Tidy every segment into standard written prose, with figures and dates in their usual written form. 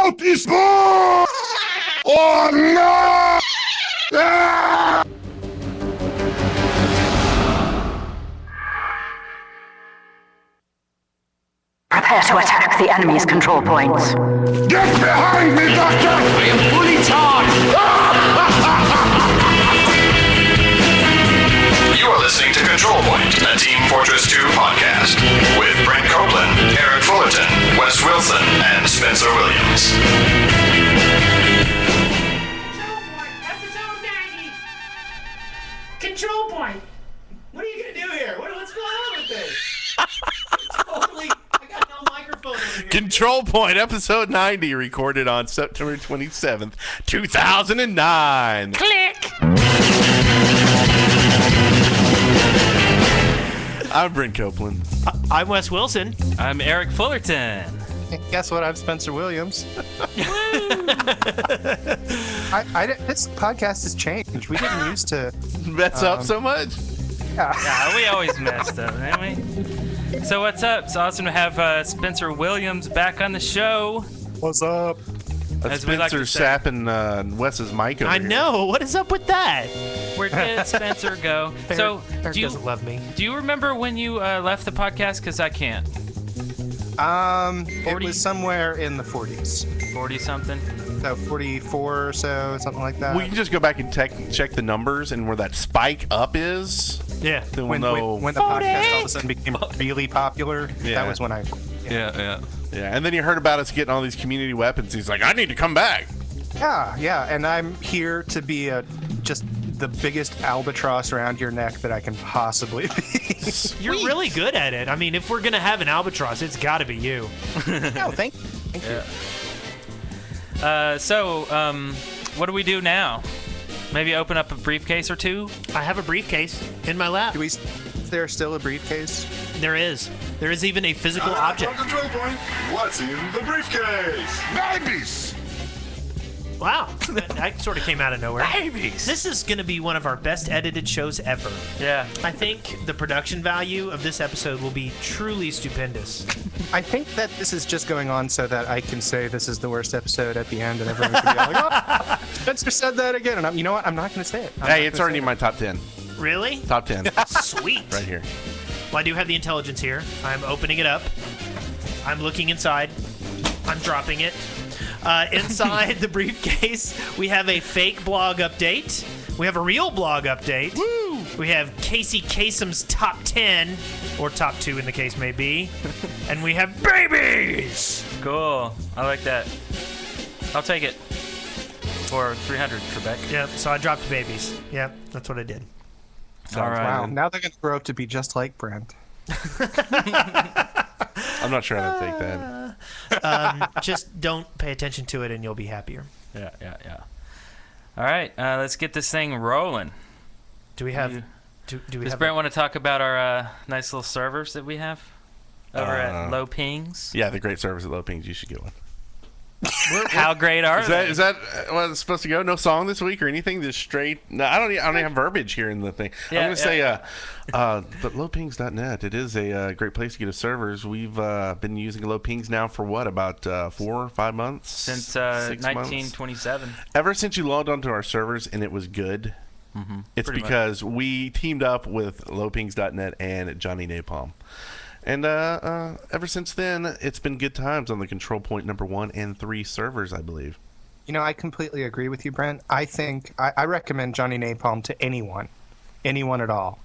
out is born! Oh no! Ah! Prepare to attack the enemy's control points. Get behind me, Doctor! I am fully charged! You are listening to Control Point, a Team Fortress 2 podcast with Brent Copeland, Eric Fullerton, Wes Wilson, and Spencer Williams. Control Point! What are you gonna do here? What's going on with this? I got no microphone over here. Control Point, episode 90, recorded on September 27th, 2009. Click! I'm Brent Copeland. I'm Wes Wilson. I'm Eric Fullerton. Guess what? I'm Spencer Williams. This podcast has changed. We didn't used to Mess up so much? Yeah, we always messed up, didn't we? So what's up? It's awesome to have Spencer Williams back on the show. What's up? As we like Spencer to say. sapping Wes's mic over I here. know. What is up with that? Where did Spencer go? So Eric doesn't love me. do you remember when you left the podcast? Because I can't. It 40? was somewhere in the 40s. 40-something? So 44 or so, something like that. We can just go back and check the numbers and where that spike up is. Yeah. Then we'll when know. the podcast all of a sudden became really popular, Yeah. that was when I... Yeah. Yeah, and then you heard about us getting all these community weapons. He's like, I need to come back. Yeah, and I'm here to be just the biggest albatross around your neck that I can possibly be. You're really good at it. I mean, if we're gonna have an albatross, it's got to be you. No, thank you. So what do we do now? Maybe open up a briefcase or two? I have a briefcase in my lap. Is there still a briefcase? There is. There is even a physical object. Control Point, what's in the briefcase? Babies! Wow. That sort of came out of nowhere. Babies! This is going to be one of our best edited shows ever. Yeah. I think the production value of this episode will be truly stupendous. I think that this is just going on so that I can say this is the worst episode at the end, and everyone can be like, "Oh, Spencer said that again." And you know what? I'm not going to say it. Hey, it's already in my top 10. Really? Top 10. Sweet. Right here. Well, I do have the intelligence here. I'm opening it up. I'm looking inside. I'm dropping it. Inside the briefcase, we have a fake blog update. We have a real blog update. Woo! We have Casey Kasem's top 10, or top 2 in the case may be. And we have babies! Cool. I like that. I'll take it. For 300, Trebek. Yep, so I dropped babies. Yep, that's what I did. All right. Wow, now they're going to grow up to be just like Brent. I'm not sure how to take that. Just don't pay attention to it and you'll be happier. Yeah. All right, let's get this thing rolling. Do we have... Do we Does have Brent want to talk about our nice little servers that we have over at Low Pings? Yeah, the great service at Low Pings. You should get one. How great are they? Is that what it's supposed to go? No song this week or anything? Just straight? No, I don't even have verbiage here in the thing. Yeah, I'm going to say, but lowpings.net, it is a great place to get us servers. We've been using Low Pings now for what, about 4 or 5 months? Since 6 months? 1927. Ever since you logged onto our servers and it was good, it's Pretty because we teamed up with lowpings.net and Johnny Napalm. And ever since then, it's been good times on the Control Point number 1 and 3 servers, I believe. You know, I completely agree with you, Brent. I think I recommend Johnny Napalm to anyone at all.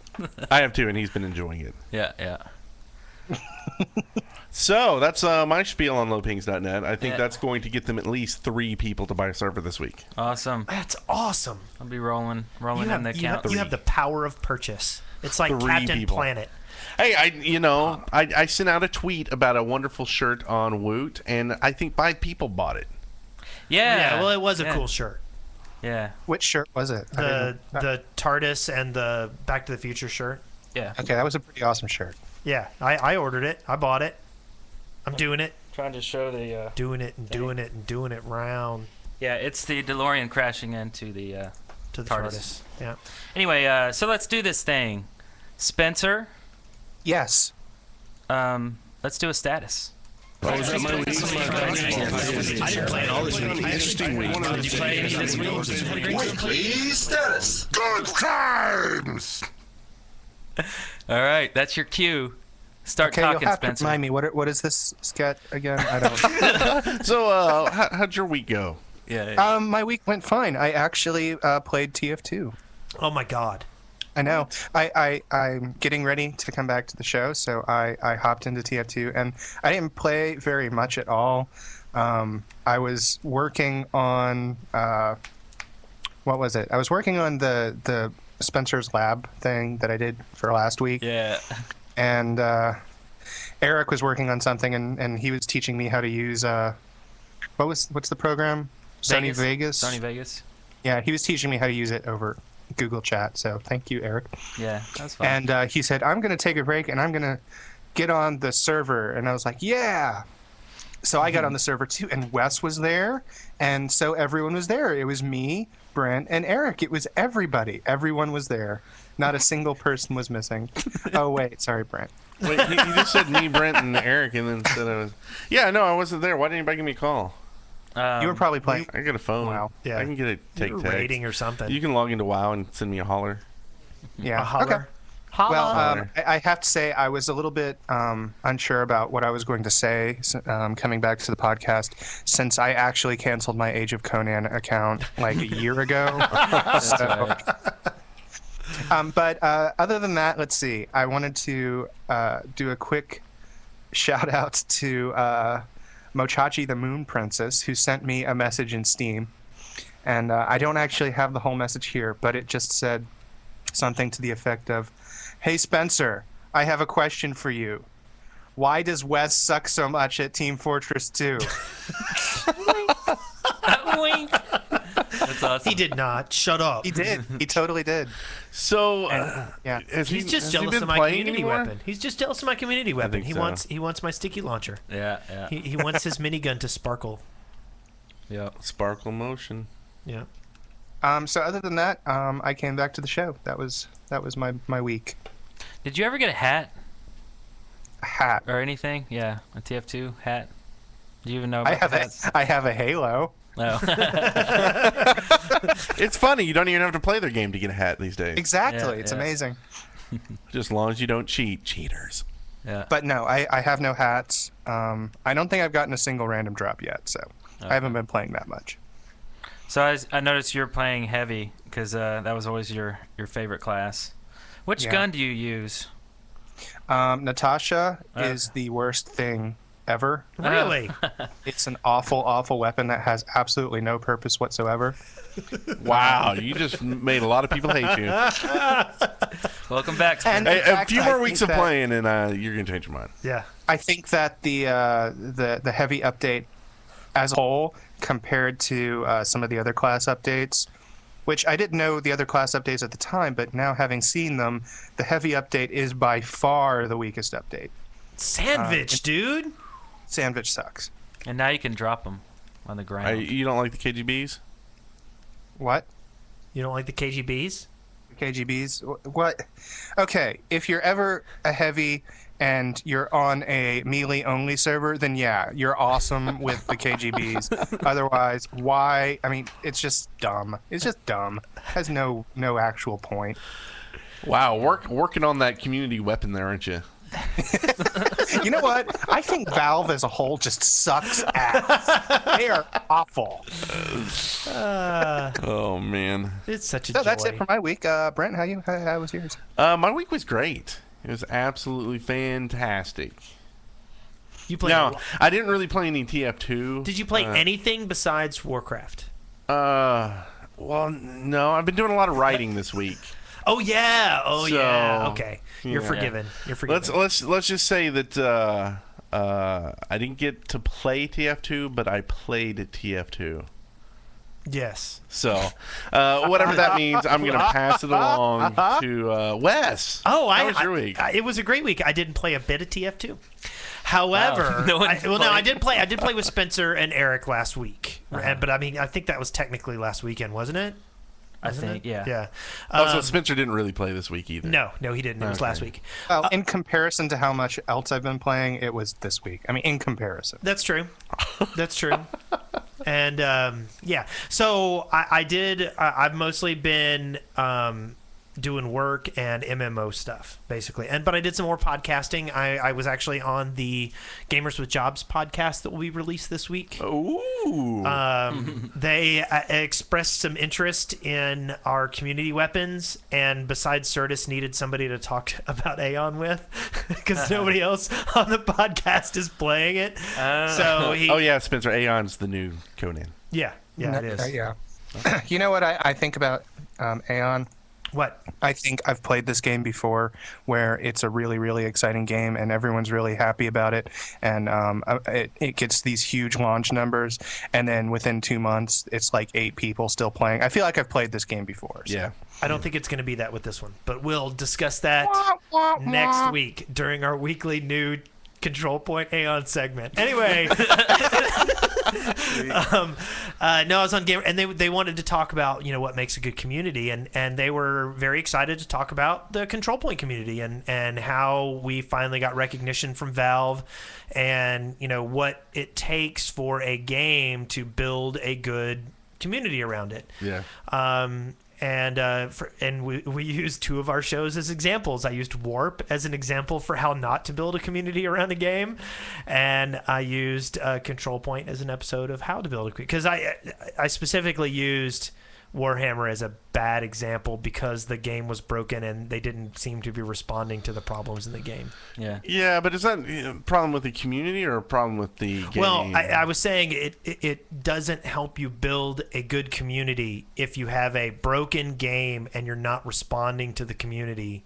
I have too, and he's been enjoying it. Yeah. So that's my spiel on lowpings.net. I think Yeah. that's going to get them at least 3 people to buy a server this week. Awesome. That's awesome. I'll be rolling in the account. You have the power of purchase. It's like 3 Captain people. Planet. Hey, I sent out a tweet about a wonderful shirt on Woot, and I think 5 people bought it. Yeah. Well, it was a Yeah. cool shirt. Yeah. Which shirt was it? The TARDIS and the Back to the Future shirt. Yeah. Okay, that was a pretty awesome shirt. Yeah, I ordered it. I bought it. I'm doing it. Trying to show the. Doing it and doing it and doing it round Yeah, it's the DeLorean crashing into the to the TARDIS. TARDIS. Yeah. Anyway, so let's do this thing. Spencer, Yes. let's do a status. Oh, is that my week? I didn't play it all this week. Interesting week. Did you play any this week? Weekly status. Good times. All right, that's your cue. Start Okay, talking, you'll have to Spencer. remind me. What is this sketch again? I don't. So, how'd your week go? Yeah. My week went fine. I actually played TF2. Oh my God. I know. I'm getting ready to come back to the show, so I hopped into TF2, and I didn't play very much at all. I was working on what was it? I was working on the Spencer's Lab thing that I did for last week. Yeah. And Eric was working on something, and he was teaching me how to use what's the program? Sony Vegas. Sony Vegas. Yeah, he was teaching me how to use it over Google Chat. So thank you, Eric. Yeah, that's fine. And he said, I'm going to take a break and I'm going to get on the server. And I was like, yeah. So I got on the server too, and Wes was there, and so everyone was there. It was me, Brent, and Eric. It was everybody. Everyone was there. Not a single person was missing. Oh, wait. Sorry, Brent. Wait, you just said me, Brent, and Eric, and then said I was. Yeah, no, I wasn't there. Why didn't anybody give me a call? You were probably playing. I got a phone. Wow. Yeah. I can get a take text. Rating or something. You can log into WoW and send me a holler. Yeah. A holler. Okay. Holler. Well, I have to say I was a little bit unsure about what I was going to say coming back to the podcast, since I actually canceled my Age of Conan account like a year ago. But other than that, let's see. I wanted to do a quick shout out to Mochachi the Moon Princess, who sent me a message in Steam. And I don't actually have the whole message here, but it just said something to the effect of, "Hey Spencer, I have a question for you. Why does Wes suck so much at Team Fortress 2? That's awesome. He did not. Shut up. He did. He totally did. So, Yeah. He's just jealous of my community weapon. He's just jealous of my community weapon. think He so. wants my sticky launcher. Yeah, yeah. He wants his minigun to sparkle. Yeah. Sparkle motion. Yeah. So other than that, I came back to the show. That was my week. Did you ever get a hat A hat. or anything? Yeah, a TF2 hat. Do you even know I about have hats? I have a Halo. No. It's funny. You don't even have to play their game to get a hat these days. Exactly. Yeah, It's yeah. amazing. Just as long as you don't cheat. Cheaters. Yeah. But no, I have no hats. I don't think I've gotten a single random drop yet, so I haven't been playing that much. So I noticed you're playing heavy because that was always your favorite class. Which Yeah. gun do you use? Natasha is the worst thing ever. Really? It's an awful, awful weapon that has absolutely no purpose whatsoever. Wow, you just made a lot of people hate you. Welcome back. And Hey, in a fact, few I more think weeks of that- playing, and you're gonna change your mind. Yeah. I think that the heavy update as a whole, compared to some of the other class updates, which I didn't know the other class updates at the time, but now having seen them, the heavy update is by far the weakest update. Sandwich, dude. Sandwich sucks. And now you can drop them on the ground. You don't like the KGBs? What? You don't like the KGBs? KGBs? What? Okay, if you're ever a heavy and you're on a melee-only server, then yeah, you're awesome with the KGBs. Otherwise, why? I mean, it's just dumb. It's just dumb. Has no actual point. Wow, working on that community weapon there, aren't you? You know what? I think Valve as a whole just sucks ass. They are awful. Oh man. It's such a So joy. that's it for my week. Brent, how was yours? My week was great. It was absolutely fantastic. You played. Now, I didn't really play any TF2. Did you play anything besides Warcraft? Well, no. I've been doing a lot of writing this week. Oh yeah. Oh So, yeah. Okay. You're yeah. forgiven. You're forgiven. Let's just say that I didn't get to play TF2, but I played TF2. Yes. So, whatever that means, I'm going to pass it along to Wes. Oh, How was your week? It was a great week. I didn't play a bit of TF2. However, No one I played. did play. I did play with Spencer and Eric last week. But I mean, I think that was technically last weekend, wasn't it? I think, yeah. Yeah. Also, Spencer didn't really play this week either. No, he didn't. It was last week. Well, in comparison to how much else I've been playing, it was this week. I mean, in comparison. That's true. That's true. And yeah, so I've mostly been doing work and MMO stuff, basically. But I did some more podcasting. I was actually on the Gamers with Jobs podcast that will be released this week. Ooh. They expressed some interest in our community weapons, and besides Certus, needed somebody to talk about Aeon with, because nobody else on the podcast is playing it. So Oh yeah, Spencer, Aeon's the new Conan. Yeah, it is. Yeah. You know what I think about Aeon? What? I think I've played this game before where it's a really, really exciting game and everyone's really happy about it. And it gets these huge launch numbers. And then within 2 months, it's like 8 people still playing. I feel like I've played this game before. So. Yeah. I don't think it's going to be that with this one. But we'll discuss that next week during our weekly new Control Point Aeon segment. Anyway. No, I was on Gamer, and they wanted to talk about what makes a good community, and they were very excited to talk about the Control Point community and how we finally got recognition from Valve, and what it takes for a game to build a good community around it. Yeah. And we used 2 of our shows as examples. I used Warp as an example for how not to build a community around a game, and I used Control Point as an episode of how to build a community. Because I specifically used Warhammer as a bad example because the game was broken and they didn't seem to be responding to the problems in the game. Yeah. Yeah, but is that a problem with the community or a problem with the game? Well, I was saying it doesn't help you build a good community if you have a broken game and you're not responding to the community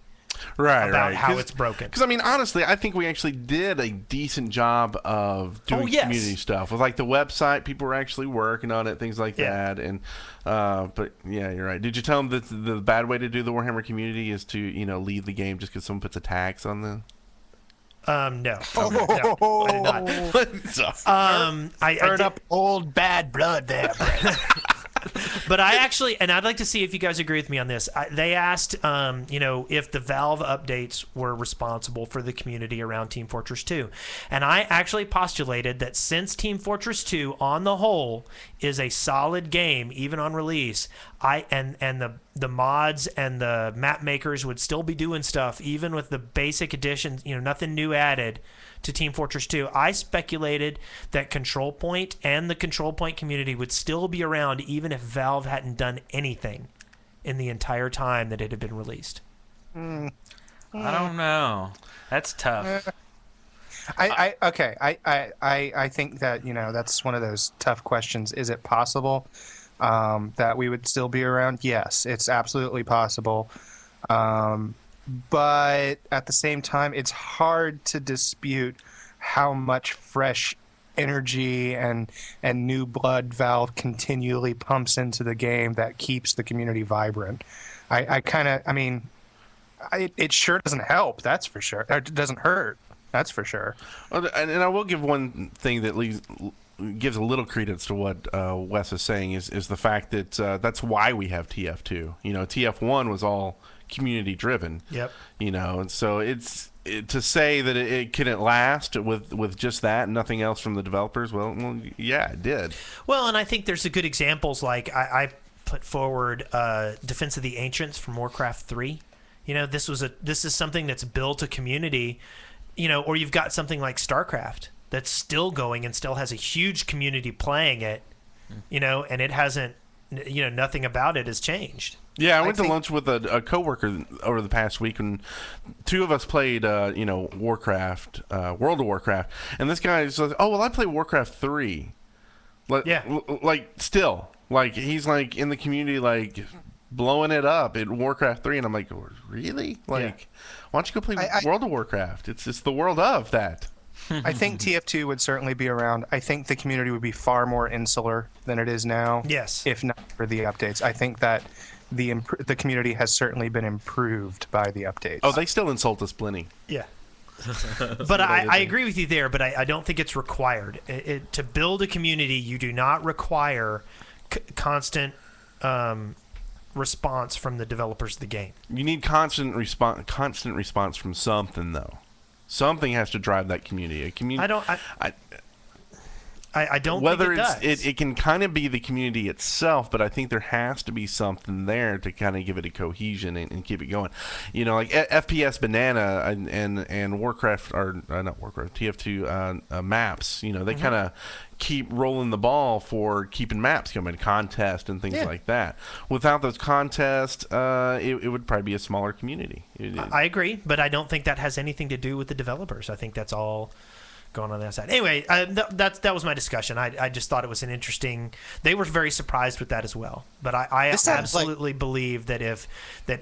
about how it's broken. Because, I mean, honestly, I think we actually did a decent job of doing community stuff. With, like, the website, people were actually working on it, things like that. And but, yeah, you're right. Did you tell them that the bad way to do the Warhammer community is to, leave the game just because someone puts a tax on the... No. No, I did not. I Stirred up old bad blood there, Brent. But I actually, and I'd like to see if you guys agree with me on this. They asked, if the Valve updates were responsible for the community around Team Fortress 2. And I actually postulated that since Team Fortress 2, on the whole, is a solid game, even on release, and the mods and the map makers would still be doing stuff, even with the basic additions, nothing new added to Team Fortress 2. I speculated that Control Point and the Control Point community would still be around even if Valve hadn't done anything in the entire time that it had been released. I don't know. That's tough. I think that that's one of those tough questions. Is it possible that we would still be around? Yes, it's absolutely possible. But at the same time, it's hard to dispute how much fresh energy and new blood Valve continually pumps into the game that keeps the community vibrant. It sure doesn't help, that's for sure. It doesn't hurt, that's for sure. And I will give one thing that gives a little credence to what Wes is saying is the fact that that's why we have TF2. TF1 was all community driven. Yep. And so to say that it couldn't last with just that and nothing else from the developers, well, yeah, it did. Well, and I think there's a good examples, like I put forward Defense of the Ancients from Warcraft 3. This is something that's built a community, or you've got something like StarCraft that's still going and still has a huge community playing it, and it hasn't, nothing about it has changed. Yeah, I went to lunch with a coworker over the past week, and 2 of us played, Warcraft, World of Warcraft, and this guy says, "Oh, well, I play Warcraft 3." Still, he's in the community, blowing it up in Warcraft 3, and I'm like, really? Why don't you go play World of Warcraft? It's the world of that. I think TF2 would certainly be around. I think the community would be far more insular than it is now. Yes. If not for the updates. I think that the community has certainly been improved by the updates. Oh, they still insult us plenty. Yeah. But I agree with you there, but I don't think it's required. To build a community, you do not require constant response from the developers of the game. You need constant response from something, though. Something has to drive that community. A community. I don't whether think it does. It can kind of be the community itself, but I think there has to be something there to kind of give it a cohesion and keep it going. You know, like FPS Banana and Warcraft, or not Warcraft, TF2 maps, you know, they kind of keep rolling the ball for keeping maps coming, contests and things like that. Without those contests, it would probably be a smaller community. I agree, but I don't think that has anything to do with the developers. I think that's all going on that side. Anyway, that was my discussion. I just thought it was an interesting. They were very surprised with that as well. But I absolutely believe that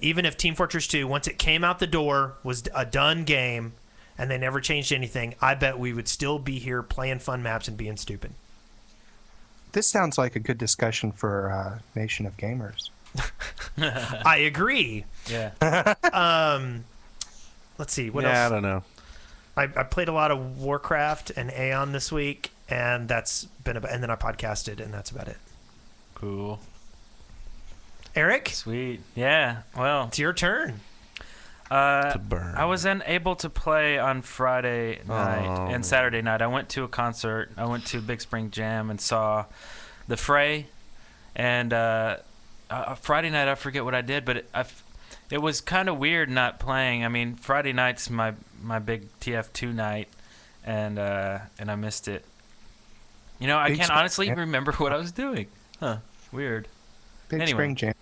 even if Team Fortress 2, once it came out the door, was a done game, and they never changed anything, I bet we would still be here playing fun maps and being stupid. This sounds like a good discussion for Nation of Gamers. I agree. Yeah. Let's see. What else? I don't know. I played a lot of Warcraft and Aeon this week, and that's been about. And then I podcasted, and that's about it. Cool. Eric? Sweet. Yeah. Well, it's your turn. To burn. I was unable to play on Friday night and Saturday night. I went to a concert. I went to Big Spring Jam and saw The Fray. And Friday night, I forget what I did, but it was kind of weird not playing. I mean, Friday night's my big TF2 night, and I missed it. You know, I can't honestly remember what I was doing. Huh? Weird. Big Spring Jam.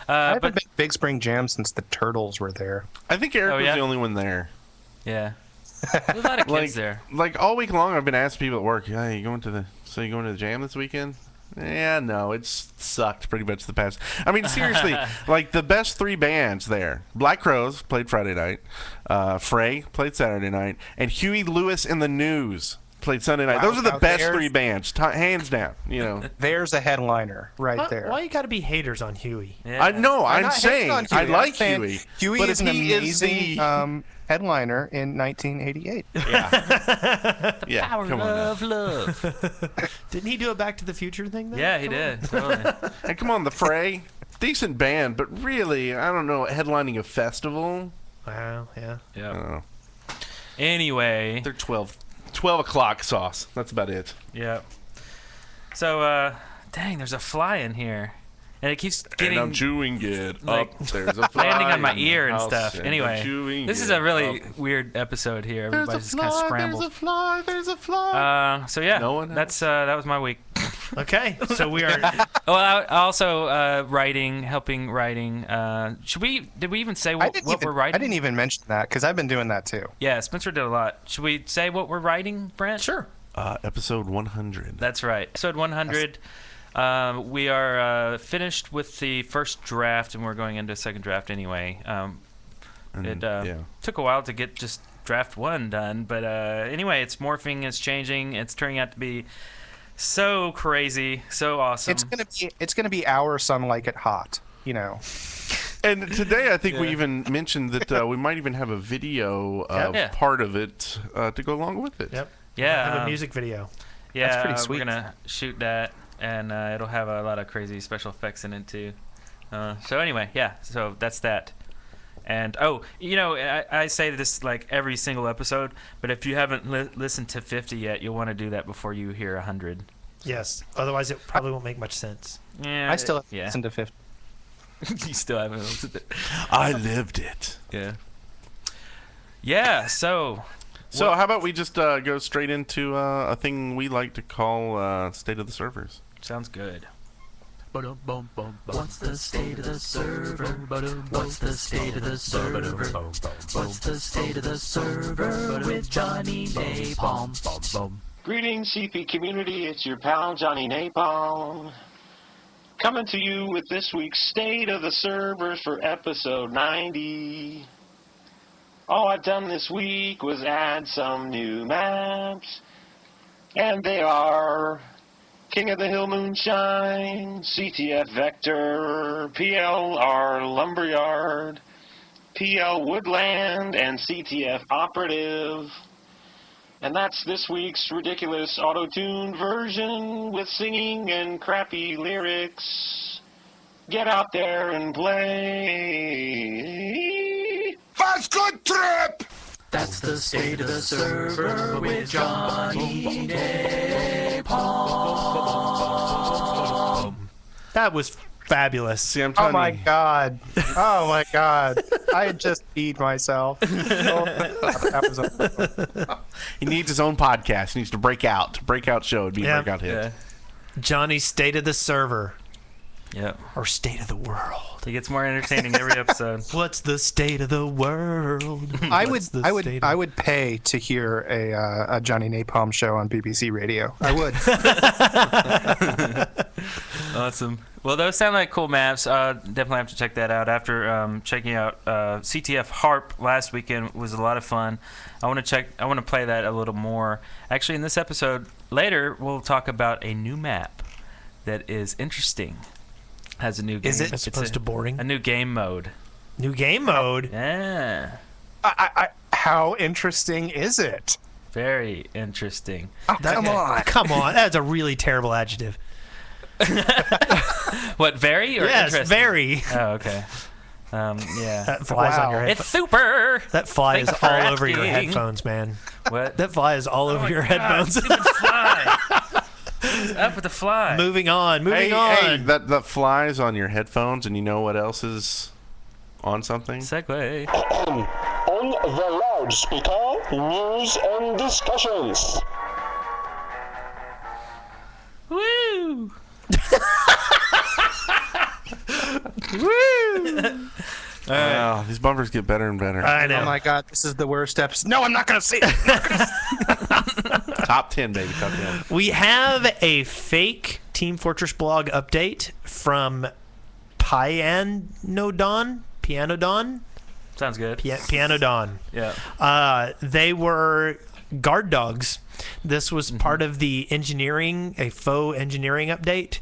I haven't been Big Spring Jam since the Turtles were there. I think Eric was the only one there. Yeah. There's a lot of kids there. Like all week long, I've been asking people at work, "Hey, you going to the jam this weekend?" Yeah, no, it's sucked pretty much the past. I mean, seriously, like the best three bands there: Black Crowes played Friday night, Fray played Saturday night, and Huey Lewis and the News played Sunday night. Those are the best three bands, hands down. You know, there's a headliner right there. Why you got to be haters on Huey? Yeah. I know. I'm saying I like Huey. Huey is an amazing headliner in 1988. Yeah. Power of love. Didn't he do a Back to the Future thing, though? Yeah, he did. Totally. Hey, come on, the Fray. Decent band, but really, I don't know, headlining a festival. Wow, yeah. I don't know. Anyway. They're 12 o'clock sauce. That's about it. Yeah. So, dang, there's a fly in here. And it keeps getting... And I'm chewing it. Like, there's a fly landing on my ear and stuff. And Anyway, this is a really weird episode here. Everybody's just kind of scrambled. There's a fly. So, yeah, that was my week. Okay, so we are... Well, also helping writing. Did we even say what we're writing? I didn't even mention that because I've been doing that too. Yeah, Spencer did a lot. Should we say what we're writing, Brent? Sure. Episode 100. That's right. Episode 100. We are finished with the first draft, and we're going into a second draft anyway. It took a while to get just draft 1 done, but anyway, it's morphing, it's changing, it's turning out to be so crazy, so awesome. It's gonna be our Some Like It Hot, you know. And today, I think we even mentioned that we might even have a video of part of it to go along with it. Yep. Yeah. Have a music video. Yeah, that's pretty sweet. We're gonna shoot that, and it'll have a lot of crazy special effects in it too. So anyway, so that's that. And I say this like every single episode, but if you haven't listened to 50 yet, you'll want to do that before you hear 100. Yes, otherwise it probably won't make much sense. Yeah, I still haven't listened to 50. You still haven't listened to it. I lived it. Yeah. Yeah. So how about we just go straight into a thing we like to call State of the Servers? Sounds good. What's the state of the server? What's the state of the server? What's the state of the server with Johnny Napalm? Greetings, CP community. It's your pal Johnny Napalm, coming to you with this week's State of the Servers for episode 90. All I've done this week was add some new maps, and they are King of the Hill Moonshine, CTF Vector, PLR Lumberyard, PL Woodland, and CTF Operative. And that's this week's ridiculous auto-tuned version with singing and crappy lyrics. Get out there and play. Fast good trip! That's the state of the server with Johnny Napalm. That was fabulous. See, I'm Oh telling my you. god. Oh my god. I had just peed myself. He needs his own podcast. He needs to break out. Breakout show would be Yeah. a breakout hit. Yeah. Johnny's State of the Server. Yep. Or State of the World. He gets more entertaining every episode. What's the state of the world? I What's the would state I of- would pay to hear a Johnny Napalm show on BBC Radio. I would. Awesome. Well, those sound like cool maps. Definitely have to check that out. After checking out CTF Harp last weekend was a lot of fun. I want to play that a little more. Actually, in this episode later, we'll talk about a new map that is interesting. Has a new game. Is it as opposed to boring? A new game mode. New game mode? Yeah. How interesting is it? Very interesting. Oh, come on. Come on. That's a really terrible adjective. What, very or Yes, interesting? very. Oh, okay. Yeah. That flies on your head. It's super. That fly is Thanks for all over your asking. headphones, man. What? That fly is all over your headphones. Stupid fly. What's up with the fly? Moving on. Hey, that flies on your headphones, and you know what else is on something? Segway. On the loudspeaker, news and discussions. Woo! Woo! Wow, these bumpers get better and better. I know. Oh my god, this is the worst episode. No, I'm not going to see it. Top 10, baby. Top 10. We have a fake Team Fortress blog update from Pianodon. Sounds good. Pianodon. Yeah. They were guard dogs. This was part of the engineering, a faux engineering update.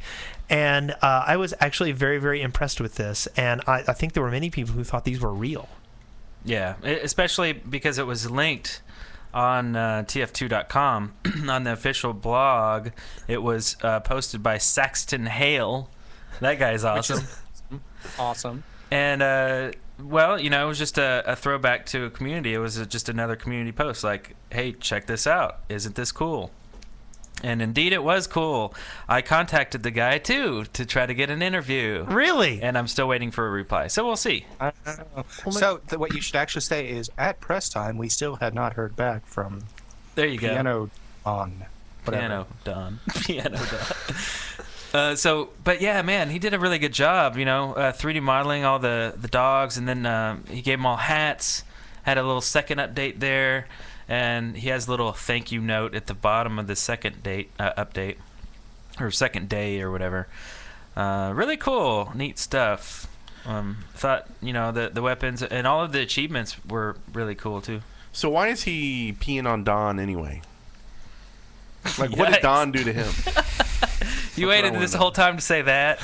And I was actually very, very impressed with this. And I think there were many people who thought these were real. Yeah, especially because it was linked on tf2.com on the official blog. It was posted by Saxton Hale. That guy's awesome. Awesome. And well, you know, it was just a throwback to a community. It was just another community post like, hey, check this out. Isn't this cool? And indeed it was cool. I contacted the guy too to try to get an interview. Really? And I'm still waiting for a reply. So we'll see. So what you should actually say is, at press time, we still had not heard back from There you go. Piano on. Piano Don. Piano Don. But yeah, man, he did a really good job, you know, 3D modeling all the dogs, and then he gave them all hats, had a little second update there, and he has a little thank you note at the bottom of the second update, or second day or whatever. Really cool, neat stuff. Thought, you know, the weapons and all of the achievements were really cool too. So why is he peeing on Don anyway? Like, what did Don do to him? You waited this whole time to say that?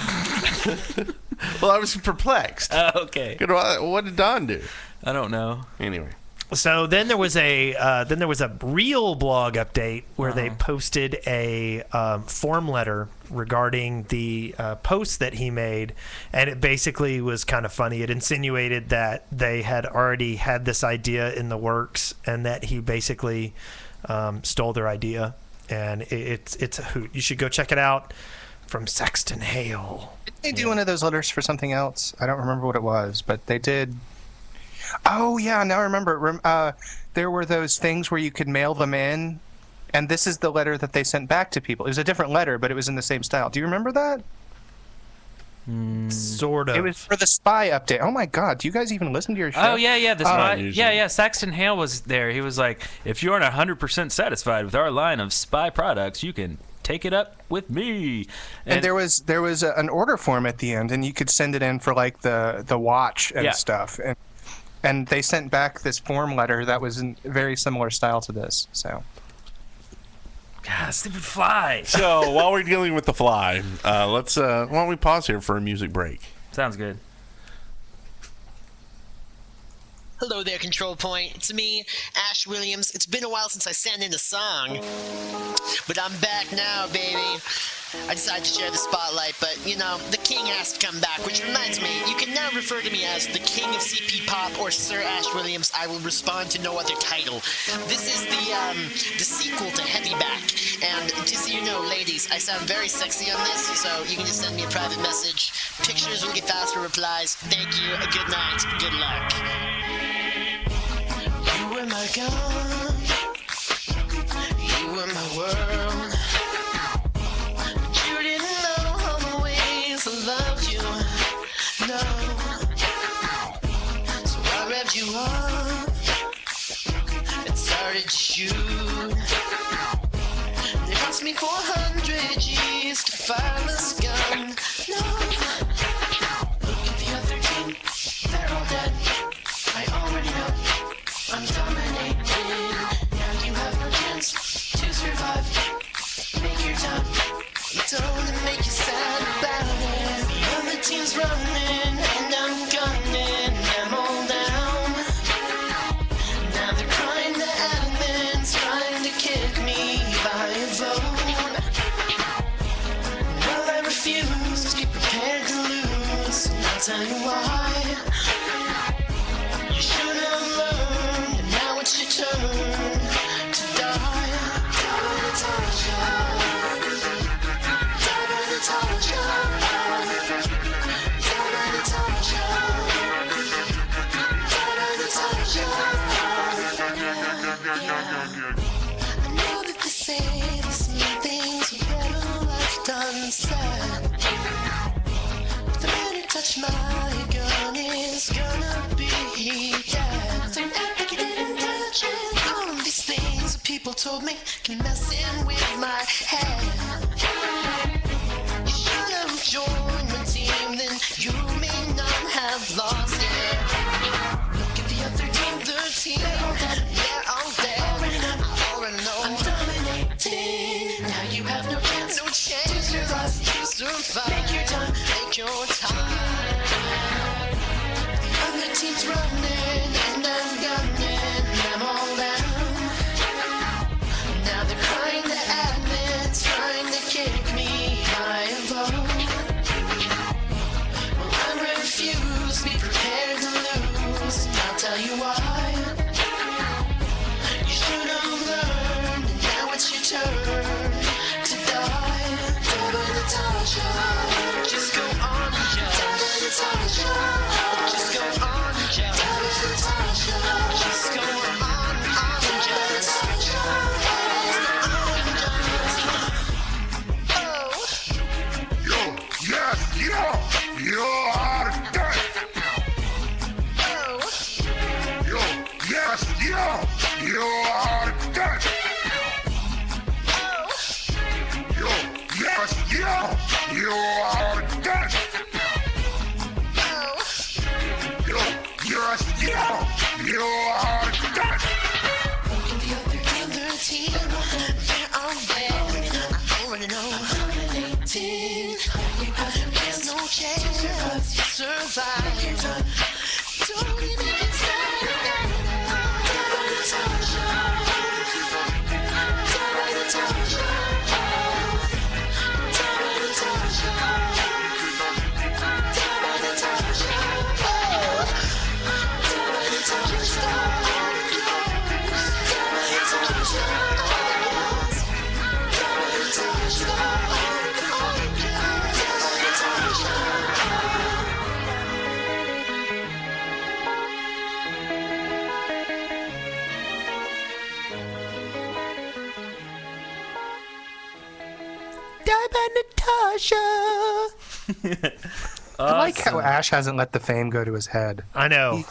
Well, I was perplexed. Okay. What did Don do? I don't know. Anyway. So then there was a real blog update where they posted a form letter regarding the post that he made, and it basically was kind of funny. It insinuated that they had already had this idea in the works, and that he basically stole their idea. And it's a hoot. You should go check it out. From Saxton Hale. Didn't they do one of those letters for something else? I don't remember what it was, but they did. Oh yeah, now I remember. There were those things where you could mail them in, and this is the letter that they sent back to people. It was a different letter, but it was in the same style. Do you remember that? Sort of. It was for the spy update. Oh my god, do you guys even listen to your show? Oh yeah, the spy. Yeah. Saxton Hale was there. He was like, if you aren't 100% satisfied with our line of spy products, you can take it up with me. And there was an order form at the end, and you could send it in for like the watch and stuff. And they sent back this form letter that was in very similar style to this. So. God, stupid fly. So while we're dealing with the fly, let's why don't we pause here for a music break? Sounds good. Hello there, Control Point. It's me, Ash Williams. It's been a while since I sent in a song, but I'm back now, baby. I decided to share the spotlight, but, the king has to come back, which reminds me, you can now refer to me as the King of CP Pop or Sir Ash Williams. I will respond to no other title. This is the sequel to Heavyback, and just so you know, ladies, I sound very sexy on this, so you can just send me a private message. Pictures will get faster replies. Thank you, good night, good luck. You were my God, you were my world. You didn't know all the ways I loved you, no. So I revved you up and started to shoot. It cost me 400 G's to fire this gun, no. Look at the other team, they're all dead. I already know, I'm dominating. Now you have no chance to survive. Make your time. Don't make you sad about it. The other team's running and I'm gunning them all down. Now they're crying, the admin's trying to kick me by a vote. Well, I refuse, be prepared to lose. I'll tell you why. You should have learned, and now it's your turn to die. I know that they say the smooth things are better left unsaid. But the man who touched my gun is gonna be dead. So act like you didn't touch it. All of these things that people told me can mess in with my head. You should have joined my team, then you may not have lost it. Look at the other team, they're all dead. I already know. I'm dominating. Now you have no chance to survive. Make your time, make your time. The other team's running and I'm gunning them all down. Now they're crying, the admin's trying to kick me by a vote. Well, I refuse, be prepared to lose. I'll tell you why. You should have learned, and now it's your turn to die. Just go on and just go on and just go on and just You are dead. Oh. You are dead. Oh. You are dead. Oh. You are dead. The other team, they're all dead. I already know. There's no chance to survive. Don't even get started. Natasha. I like how Ash hasn't let the fame go to his head. I know.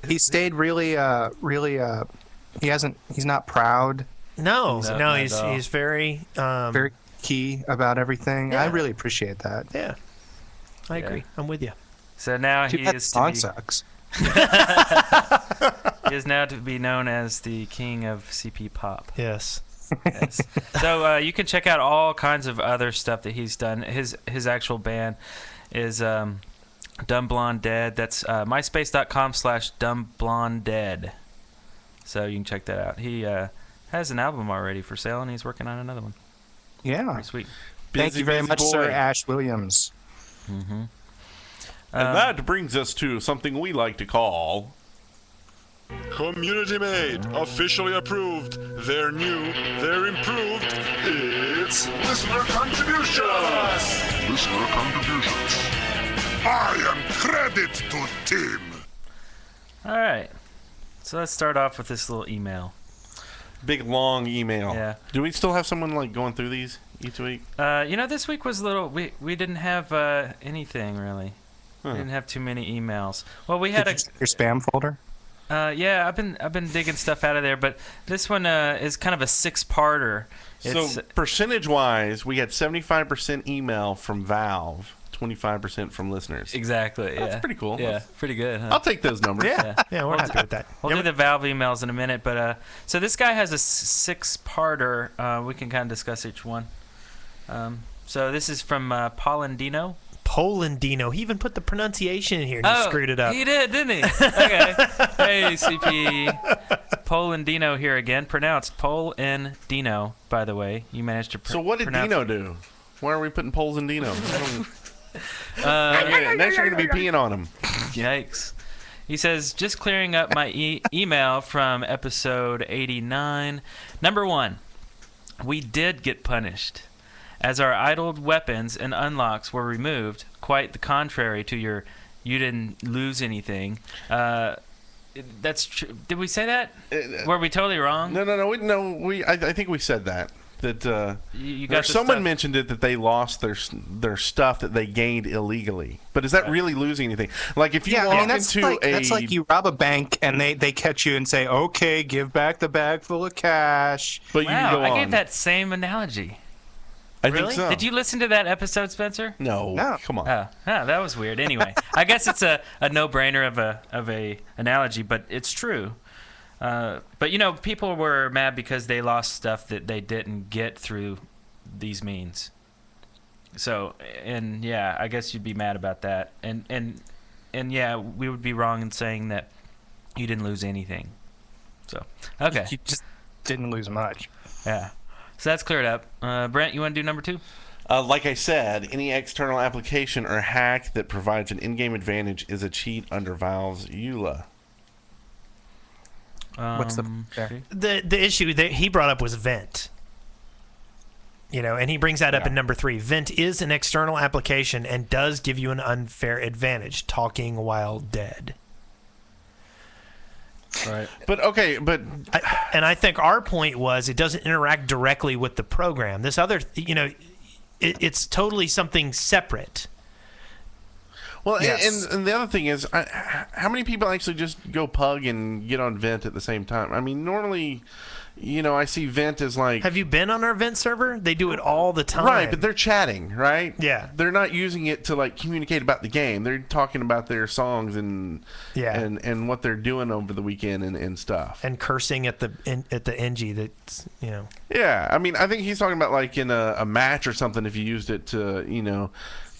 He stayed really, he's not proud. No, he's very, very key about everything. Yeah. I really appreciate that. Yeah, I agree. I'm with you. So now Too he bad is the song to be, sucks. he is now to be known as the king of CP Pop. Yes. Yes. So you can check out all kinds of other stuff that he's done. His actual band is Dumb Blonde Dead. That's myspace.com/dumbblondedead. So you can check that out. He has an album already for sale, and he's working on another one. Yeah. Pretty sweet. Thank you very busy much, boy. Sir Ash Williams. And that brings us to something we like to call Community made, officially approved. They're new, they're improved. It's listener contributions. Listener contributions. I am credit to Tim. All right. So let's start off with this little email. big long email. Yeah. Do we still have someone like going through these each week? This week was a little. We didn't have anything really. Huh. We didn't have too many emails. Well, we had your spam folder. Yeah, I've been digging stuff out of there, but this one is kind of a 6-parter. So percentage-wise, we had 75% email from Valve, 25% from listeners. Exactly. That's yeah. pretty cool. Yeah, pretty good. Huh? I'll take those numbers. Yeah, we're happy with that. We'll do the Valve emails in a minute, but so this guy has a 6-parter. We can kind of discuss each one. So this is from Polandino. Polandino. He even put the pronunciation in here and he screwed it up. He did, didn't he? Okay. Hey, CP. Polandino here again. Pronounced Polandino, by the way. You managed to So what did pronounce Dino do? Why are we putting Poles in Dino? Next you're going to be peeing on him. Yikes. He says, just clearing up my email from episode 89. Number 1, we did get punished, as our idled weapons and unlocks were removed, quite the contrary to your you didn't lose anything. That's true. Did we say that? Were we totally wrong? No. I think we said that. You got someone stuff. mentioned it that they lost their stuff that they gained illegally. But is that really losing anything? Like if you walk into that's like you rob a bank and they catch you and say, "Okay, give back the bag full of cash." But Wow, you go I on. gave that same analogy. I think so. Did you listen to that episode, Spencer? No. Come on. That was weird. Anyway, I guess it's a no-brainer of a analogy, but it's true. But people were mad because they lost stuff that they didn't get through these means. So, and yeah, I guess you'd be mad about that. And yeah, we would be wrong in saying that you didn't lose anything. So, okay. You just didn't lose much. Yeah. So that's cleared up. Brent, you want to do number 2? Like I said, any external application or hack that provides an in-game advantage is a cheat under Valve's EULA. What's the issue that he brought up was Vent. And he brings that up in number 3. Vent is an external application and does give you an unfair advantage, talking while dead. Right. I think our point was it doesn't interact directly with the program. This other, it's totally something separate. Well, yes. and the other thing is, how many people actually just go pug and get on Vent at the same time? I mean, normally, I see Vent as like... Have you been on our Vent server? They do it all the time. Right, but they're chatting, right? Yeah. They're not using it to, like, communicate about the game. They're talking about their songs and what they're doing over the weekend and stuff. And cursing at the NG that's, Yeah, I mean, I think he's talking about, like, in a match or something, if you used it to,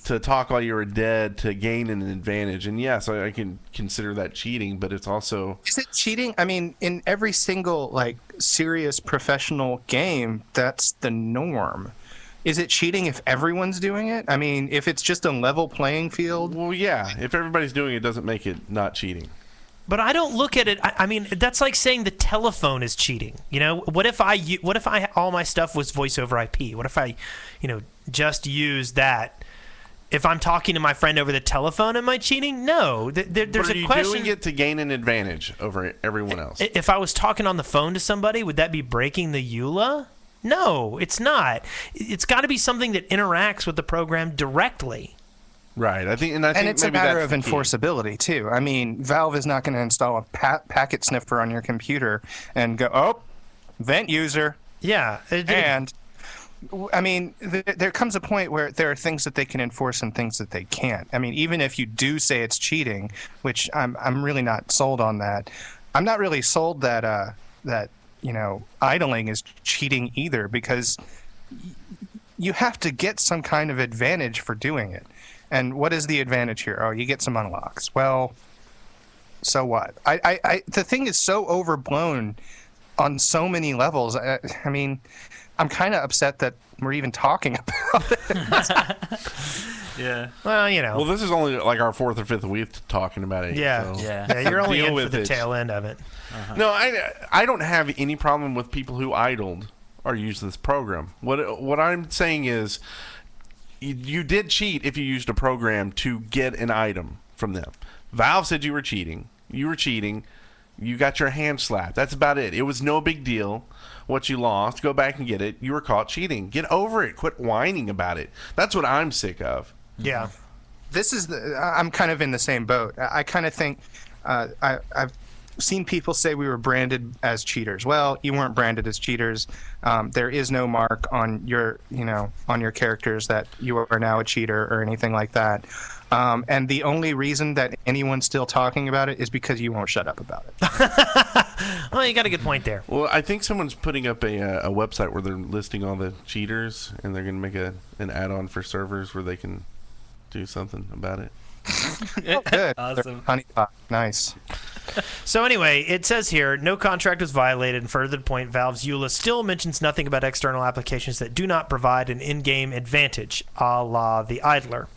to talk while you were dead to gain an advantage. And yes, I can consider that cheating, but it's also... Is it cheating? I mean, in every single, serious professional game, that's the norm. Is it cheating if everyone's doing it? I mean, if it's just a level playing field? Well, yeah. If everybody's doing it, doesn't make it not cheating. But I don't look at it. I mean, that's like saying the telephone is cheating. What if all my stuff was voice over IP? What if I, just use that? If I'm talking to my friend over the telephone, am I cheating? No. There's a question. Are you doing it to gain an advantage over everyone else? If I was talking on the phone to somebody, would that be breaking the EULA? No, it's not. It's got to be something that interacts with the program directly. Right. I think it's a matter of enforceability too. I mean, Valve is not going to install a packet sniffer on your computer and go, "Oh, Vent user." Yeah. And I mean, there comes a point where there are things that they can enforce and things that they can't. I mean, even if you do say it's cheating, which I'm really not sold on that. I'm not really sold that idling is cheating either, because you have to get some kind of advantage for doing it. And what is the advantage here? Oh, you get some unlocks. Well, so what? The thing is so overblown. on so many levels. I mean, I'm kind of upset that we're even talking about it. Yeah. Well, you know. Well, this is only like our 4th or 5th week talking about it. Yeah. So. Yeah. You're only in for the tail end of it. No, I don't have any problem with people who idled or use this program. What I'm saying is, you did cheat if you used a program to get an item from them. Valve said you were cheating. You were cheating. You got your hand slapped. That's about it. It was no big deal what you lost. Go back and get it. You were caught cheating. Get over it. Quit whining about it. That's what I'm sick of. Yeah. I'm kind of in the same boat. I kind of think I've seen people say we were branded as cheaters. Well, you weren't branded as cheaters. There is no mark on your characters that you are now a cheater or anything like that. And the only reason that anyone's still talking about it is because you won't shut up about it. Well, you got a good point there. Well, I think someone's putting up a website where they're listing all the cheaters, and they're going to make an add-on for servers where they can do something about it. Oh, good. Awesome. Honeypot. Nice. So anyway, it says here, no contract was violated, and further to point, Valve's EULA still mentions nothing about external applications that do not provide an in-game advantage, a la the Idler.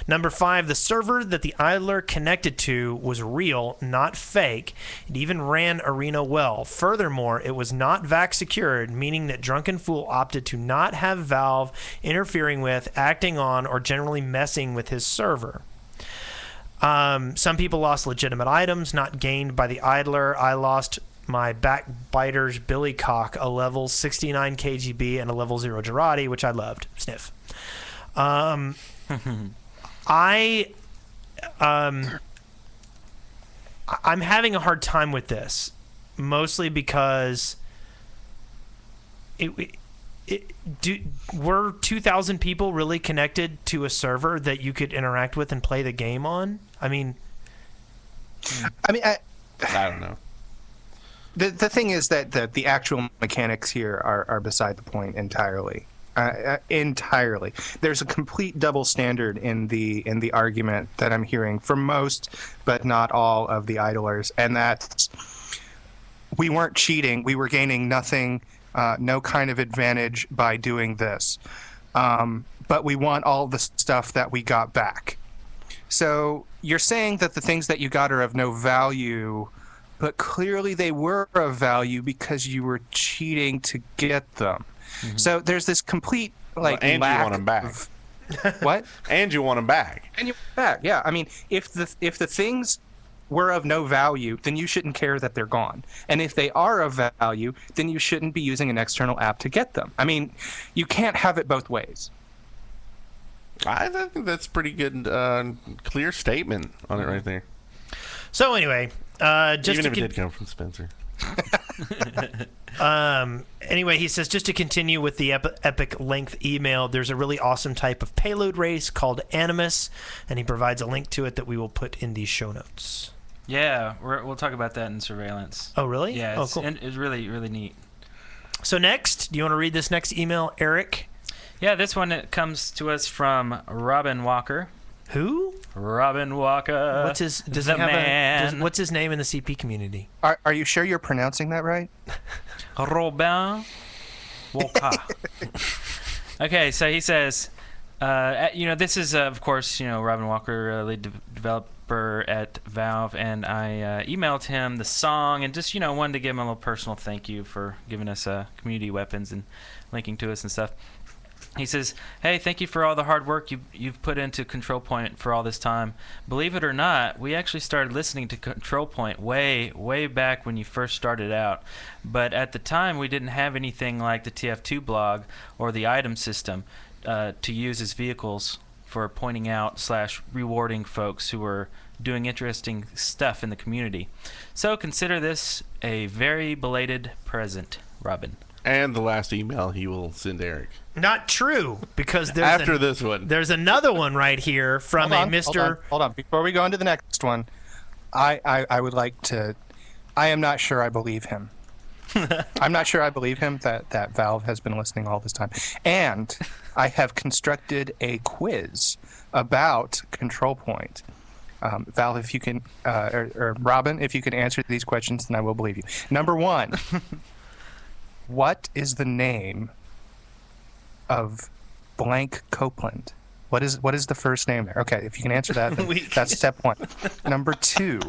Number 5, the server that the Idler connected to was real, not fake. It even ran Arena well. Furthermore, it was not VAC secured, meaning that Drunken Fool opted to not have Valve interfering with, acting on, or generally messing with his server. Some people lost legitimate items not gained by the Idler. I lost my Backbiter's Billy Cock, a level 69 KGB, and a level 0 Girardi, which I loved. Sniff. I'm having a hard time with this, mostly because were 2,000 people really connected to a server that you could interact with and play the game on? I don't know. The thing is that the actual mechanics here are beside the point entirely. Entirely. There's a complete double standard in the argument that I'm hearing from most, but not all, of the idlers, and that's we weren't cheating. We were gaining nothing. No kind of advantage by doing this. But we want all the stuff that we got back. So you're saying that the things that you got are of no value, but clearly they were of value because you were cheating to get them. Mm-hmm. So there's this complete and lack you want them back. What? And you want them back. And you want them back. Yeah. I mean, if the things were of no value, then you shouldn't care that they're gone. And if they are of value, then you shouldn't be using an external app to get them. I mean, you can't have it both ways. I think that's a pretty good, clear statement on it right there. So anyway, even if it did come from Spencer. Anyway, he says, just to continue with the epic length email, there's a really awesome type of payload race called Animus, and he provides a link to it that we will put in the show notes. Yeah, we'll talk about that in surveillance. Oh, really? Yeah, cool. It's really, really neat. So next, do you want to read this next email, Eric? Yeah, this one comes to us from Robin Walker. Who? Robin Walker. What's his? Does he have what's his name in the CP community? Are you sure you're pronouncing that right? Robin Walker. Okay, so he says, this is of course Robin Walker, lead developer at Valve, and I emailed him the song and just wanted to give him a little personal thank you for giving us community weapons and linking to us and stuff. He says, hey, thank you for all the hard work you've put into Control Point for all this time. Believe it or not, we actually started listening to Control Point way, way back when you first started out. But at the time, we didn't have anything like the TF2 blog or the item system to use as vehicles for pointing out / rewarding folks who were doing interesting stuff in the community. So consider this a very belated present, Robin. And the last email he will send Eric. Not true, because there's this one. There's another one right here from Mr. Hold on. Before we go on to the next one, I would like to. I am not sure I believe him. I'm not sure I believe him that Valve has been listening all this time. And I have constructed a quiz about Control Point. Valve, if you can, or Robin, if you can answer these questions, then I will believe you. Number 1. What is the name of blank Copeland? What is the first name there? Okay, if you can answer that, then that's step 1. Number 2.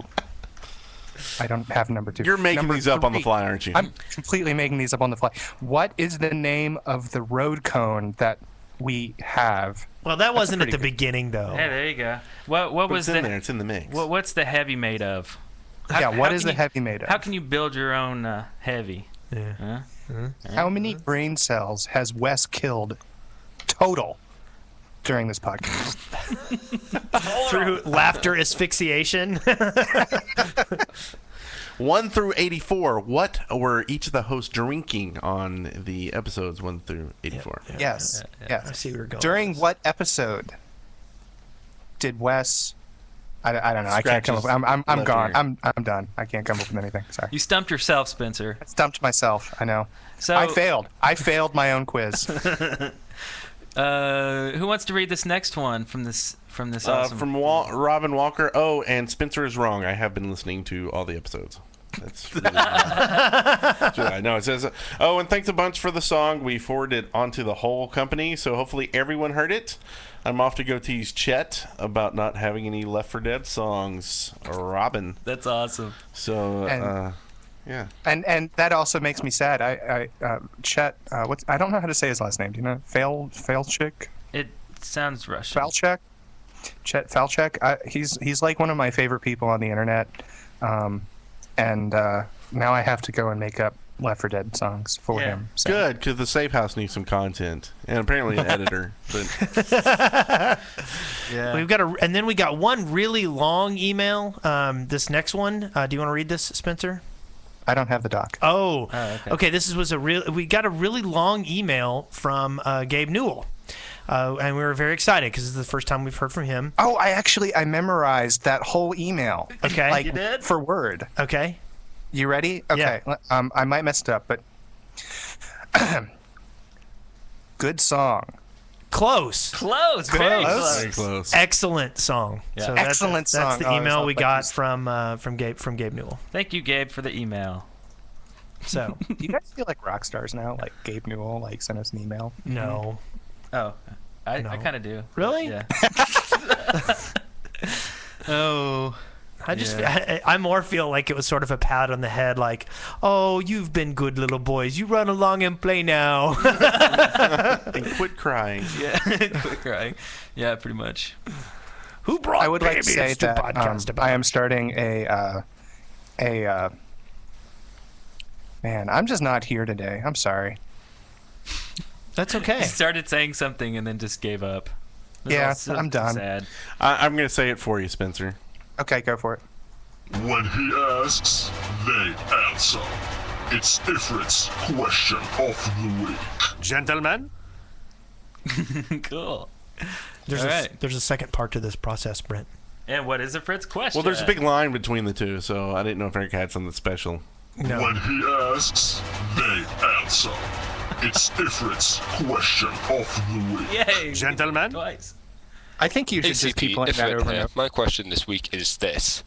I don't have number 2. You're making these up on the fly, aren't you? I'm completely making these up on the fly. What is the name of the road cone that we have? Well, that wasn't at the beginning, though. Hey, there you go. What was it's in there? It's in the mix. What's the heavy made of? What is the heavy made of? How can you build your own heavy? Yeah. How many brain cells has Wes killed total during this podcast? Through laughter asphyxiation. 1 through 84. What were each of the hosts drinking on the episodes 1 through 84? Yes. I see where we're going. During what episode did Wes? I don't know. I can't come up. I'm gone. I'm done. I can't come up with anything. Sorry. You stumped yourself, Spencer. I stumped myself. I know. So I failed. I failed my own quiz. Who wants to read this next one from this awesome? From Robin Walker. Oh, and Spencer is wrong. I have been listening to all the episodes. That's really I know. It says, oh, and thanks a bunch for the song. We forwarded it onto the whole company, so hopefully everyone heard it. I'm off to go tease Chet about not having any Left 4 Dead songs. Robin. That's awesome. So, yeah. And that also makes me sad. Chet. I don't know how to say his last name. Do you know? Falchuk. It sounds Russian. Falchuk. Chet Falchuk. He's like one of my favorite people on the internet. And now I have to go and make up Left 4 Dead songs for him. So. Good, because the Safe House needs some content and apparently an editor. But yeah, and then we got one really long email. This next one, do you want to read this, Spencer? I don't have the doc. Oh, okay. We got a really long email from Gabe Newell. And we were very excited because this is the first time we've heard from him. Oh, I memorized that whole email. Okay. Like, you did? For Word. Okay. You ready? Okay. Yeah. I might mess it up, but good song. Close. Very close. Excellent song. Yeah. So excellent song. That's the email we got from Gabe Newell. Thank you, Gabe, for the email. So, do you guys feel like rock stars now? Like Gabe Newell, sent us an email? No. Oh, I kind of do. Really? Yeah. Oh. I more feel like it was sort of a pat on the head, like, oh, you've been good little boys. You run along and play now. And quit crying. Yeah, quit crying. Yeah, pretty much. Who brought I would like to say that podcast about I am starting a man, I'm just not here today. I'm sorry. That's okay. He started saying something and then just gave up. Yeah, I'm done. Sad. I'm going to say it for you, Spencer. Okay, go for it. When he asks, they answer. It's Ifrit's question of the week. Gentlemen? Cool. There's a second part to this process, Brent. And what is a Fritz question? Well, there's a big line between the two, so I didn't know if Eric had something special. No. When he asks, they answer. It's Ifrit's question of the week. Yay! Gentlemen? Twice. I think you should just keep playing that over and over. My question this week is this.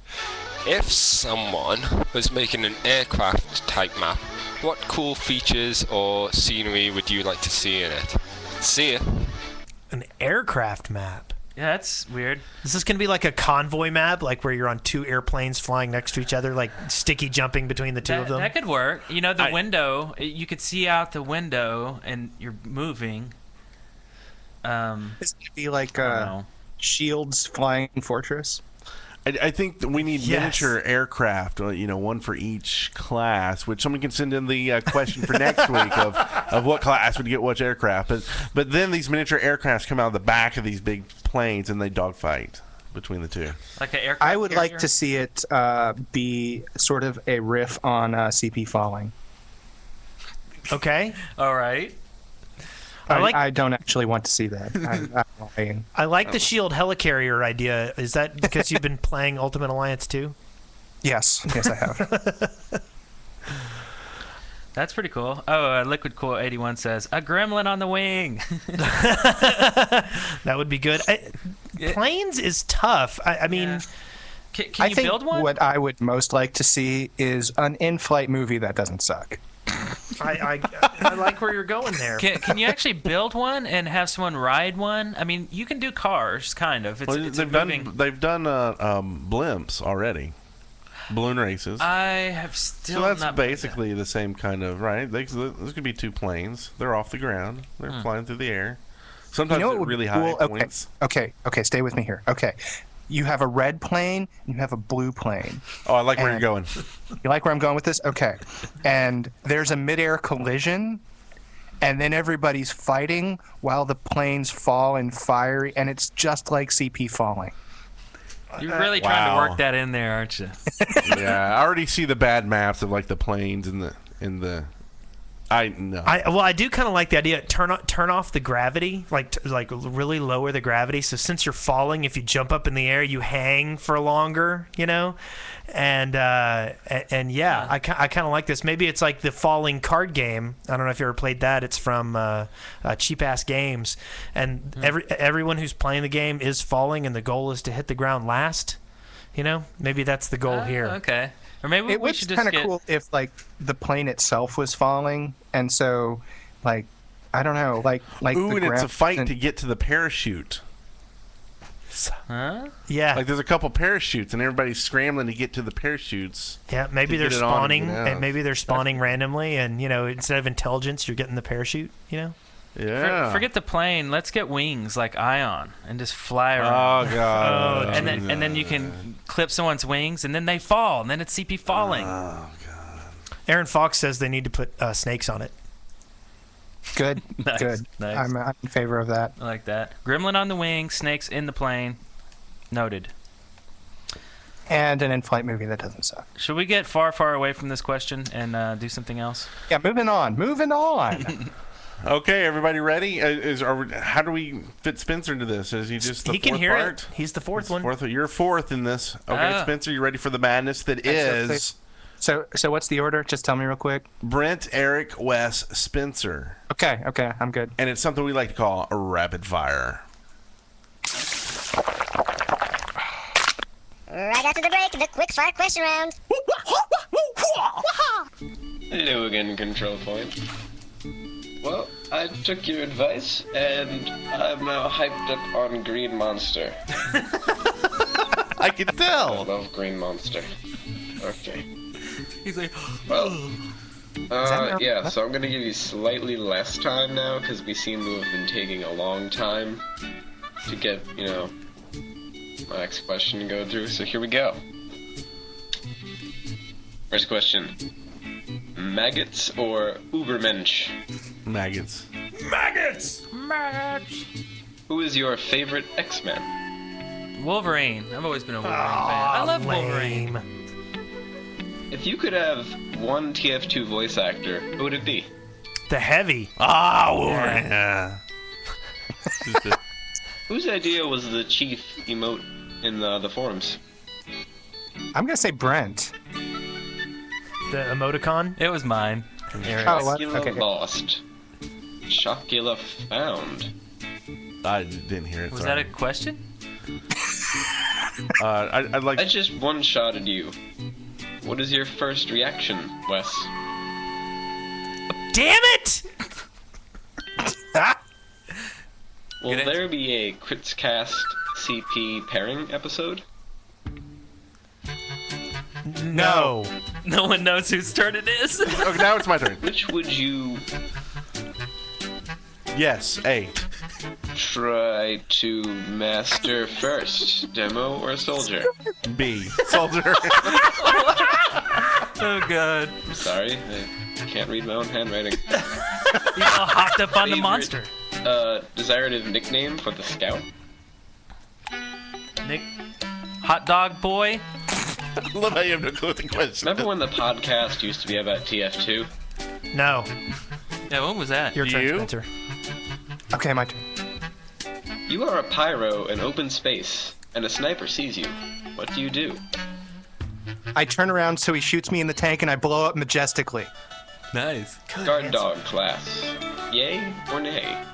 If someone was making an aircraft type map, what cool features or scenery would you like to see in it? See ya. An aircraft map? Yeah, that's weird. Is this going to be like a convoy map, like where you're on two airplanes flying next to each other, like sticky jumping between the two of them? That could work. You know, the window, you could see out the window and you're moving. It's going to be like Shield's Flying Fortress. I think that we need miniature aircraft, one for each class, which someone can send in the question for next week of what class would get which aircraft. But then these miniature aircrafts come out of the back of these big planes and they dogfight between the two. Like an aircraft I would carrier? like to see it be sort of a riff on CP Falling. Okay. All right. I don't actually want to see that. I like the Shield helicarrier idea. Is that because you've been playing Ultimate Alliance 2? Yes, I have. That's pretty cool. Oh, Liquid Cool 81 says, a gremlin on the wing. That would be good. Planes is tough. I mean... Can you build one? What I would most like to see is an in-flight movie that doesn't suck. I like where you're going there. Can you actually build one and have someone ride one? I mean, you can do cars, kind of. They've done blimps already, balloon races. I have still. So that's not basically the same kind of right. Those could be 2 planes. They're off the ground. They're flying through the air. Sometimes at really high points. Okay. Stay with me here. Okay. You have a red plane and you have a blue plane. Oh, I like where you're going. You like where I'm going with this? Okay. And there's a midair collision, and then everybody's fighting while the planes fall and fire, and it's just like CP falling. You're really trying to work that in there, aren't you? Yeah, I already see the bad maps of like the planes and the. I know. I do kind of like the idea. Turn off the gravity, like really lower the gravity. So since you're falling, if you jump up in the air, you hang for longer, you know. And yeah, I kind of like this. Maybe it's like the falling card game. I don't know if you ever played that. It's from Cheap Ass Games, and everyone who's playing the game is falling, and the goal is to hit the ground last. You know, maybe that's the goal here. Okay. Or maybe it we was should just kind of cool if like the plane itself was falling, and so like I don't know, like ooh, and it's a fight to get to the parachute. Huh? Yeah. Like there's a couple parachutes, and everybody's scrambling to get to the parachutes. Yeah, maybe they're spawning, and maybe they're spawning randomly, and you know, instead of intelligence, you're getting the parachute. You know. Yeah. Forget the plane. Let's get wings like Ion and just fly around. Oh god. and then you can clip someone's wings, and then they fall, and then it's CP falling. Oh god. Aaron Fox says they need to put snakes on it. Good. Nice, Good. nice. I'm in favor of that. I like that. Gremlin on the wing, snakes in the plane. Noted. And an in-flight movie that doesn't suck. Should we get far, far away from this question and do something else? Yeah, moving on. Okay, everybody ready? How do we fit Spencer into this? Is he just the he fourth can hear part? it. He's the fourth one. You're fourth in this. Okay, Spencer, you ready for the madness that is? So what's the order? Just tell me real quick. Brent, Eric, Wes, Spencer. Okay, I'm good. And it's something we like to call a rapid fire. Right after the break, the quick fire question round. Hello again, Control Point. Well, I took your advice, and I'm now hyped up on Green Monster. I can tell. I love Green Monster. Okay. He's like, well, yeah, so I'm going to give you slightly less time now, because we seem to have been taking a long time to get, you know, my next question to go through, so here we go. First question. Maggots or Ubermensch? Maggots. Maggots! Who is your favorite X-Men? Wolverine. I've always been a Wolverine fan. I love Wolverine. If you could have one TF2 voice actor, who would it be? The Heavy. Wolverine. Yeah. Whose idea was the chief emote in the forums? I'm going to say Brent. The emoticon? It was mine. Shockula okay. Lost. Shockula found. I didn't hear it. Was that a question? I'd like. I just one-shotted you. What is your first reaction, Wes? Damn it! Will there be a Kritzcast CP pairing episode? No. No one knows whose turn it is. Okay, now it's my turn. Which would you... Yes, A. Try to master first, demo or soldier? B. Soldier. Oh god. Sorry, I can't read my own handwriting. You all hopped up on the monster. Desired nickname for the scout? Nick. Hot dog boy. I love how you have no clue what the question. Remember when the podcast used to be about TF2? No. Yeah, when was that? Your turn, Spencer. Okay, my turn. You are a pyro in open space, and a sniper sees you. What do you do? I turn around so he shoots me in the tank, and I blow up majestically. Nice. Guard dog class. Yay or nay?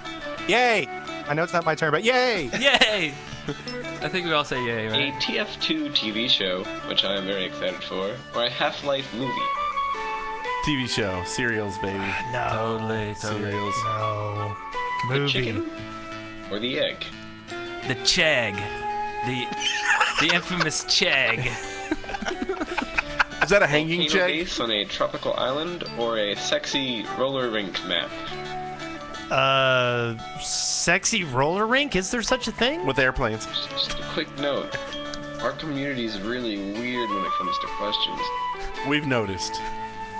Yay! I know it's not my turn, but yay! Yay! I think we all say yay, right? A TF2 TV show, which I am very excited for, or a Half-Life movie? TV show. Serials, baby. No. Totally. Serials. No. The Movie. chicken or the egg? The Chag. The infamous Chag. Is that a hanging Volcano check? base on a tropical island or a sexy roller rink map? Sexy roller rink? Is there such a thing? With airplanes. Just a quick note. Our community is really weird when it comes to questions. We've noticed.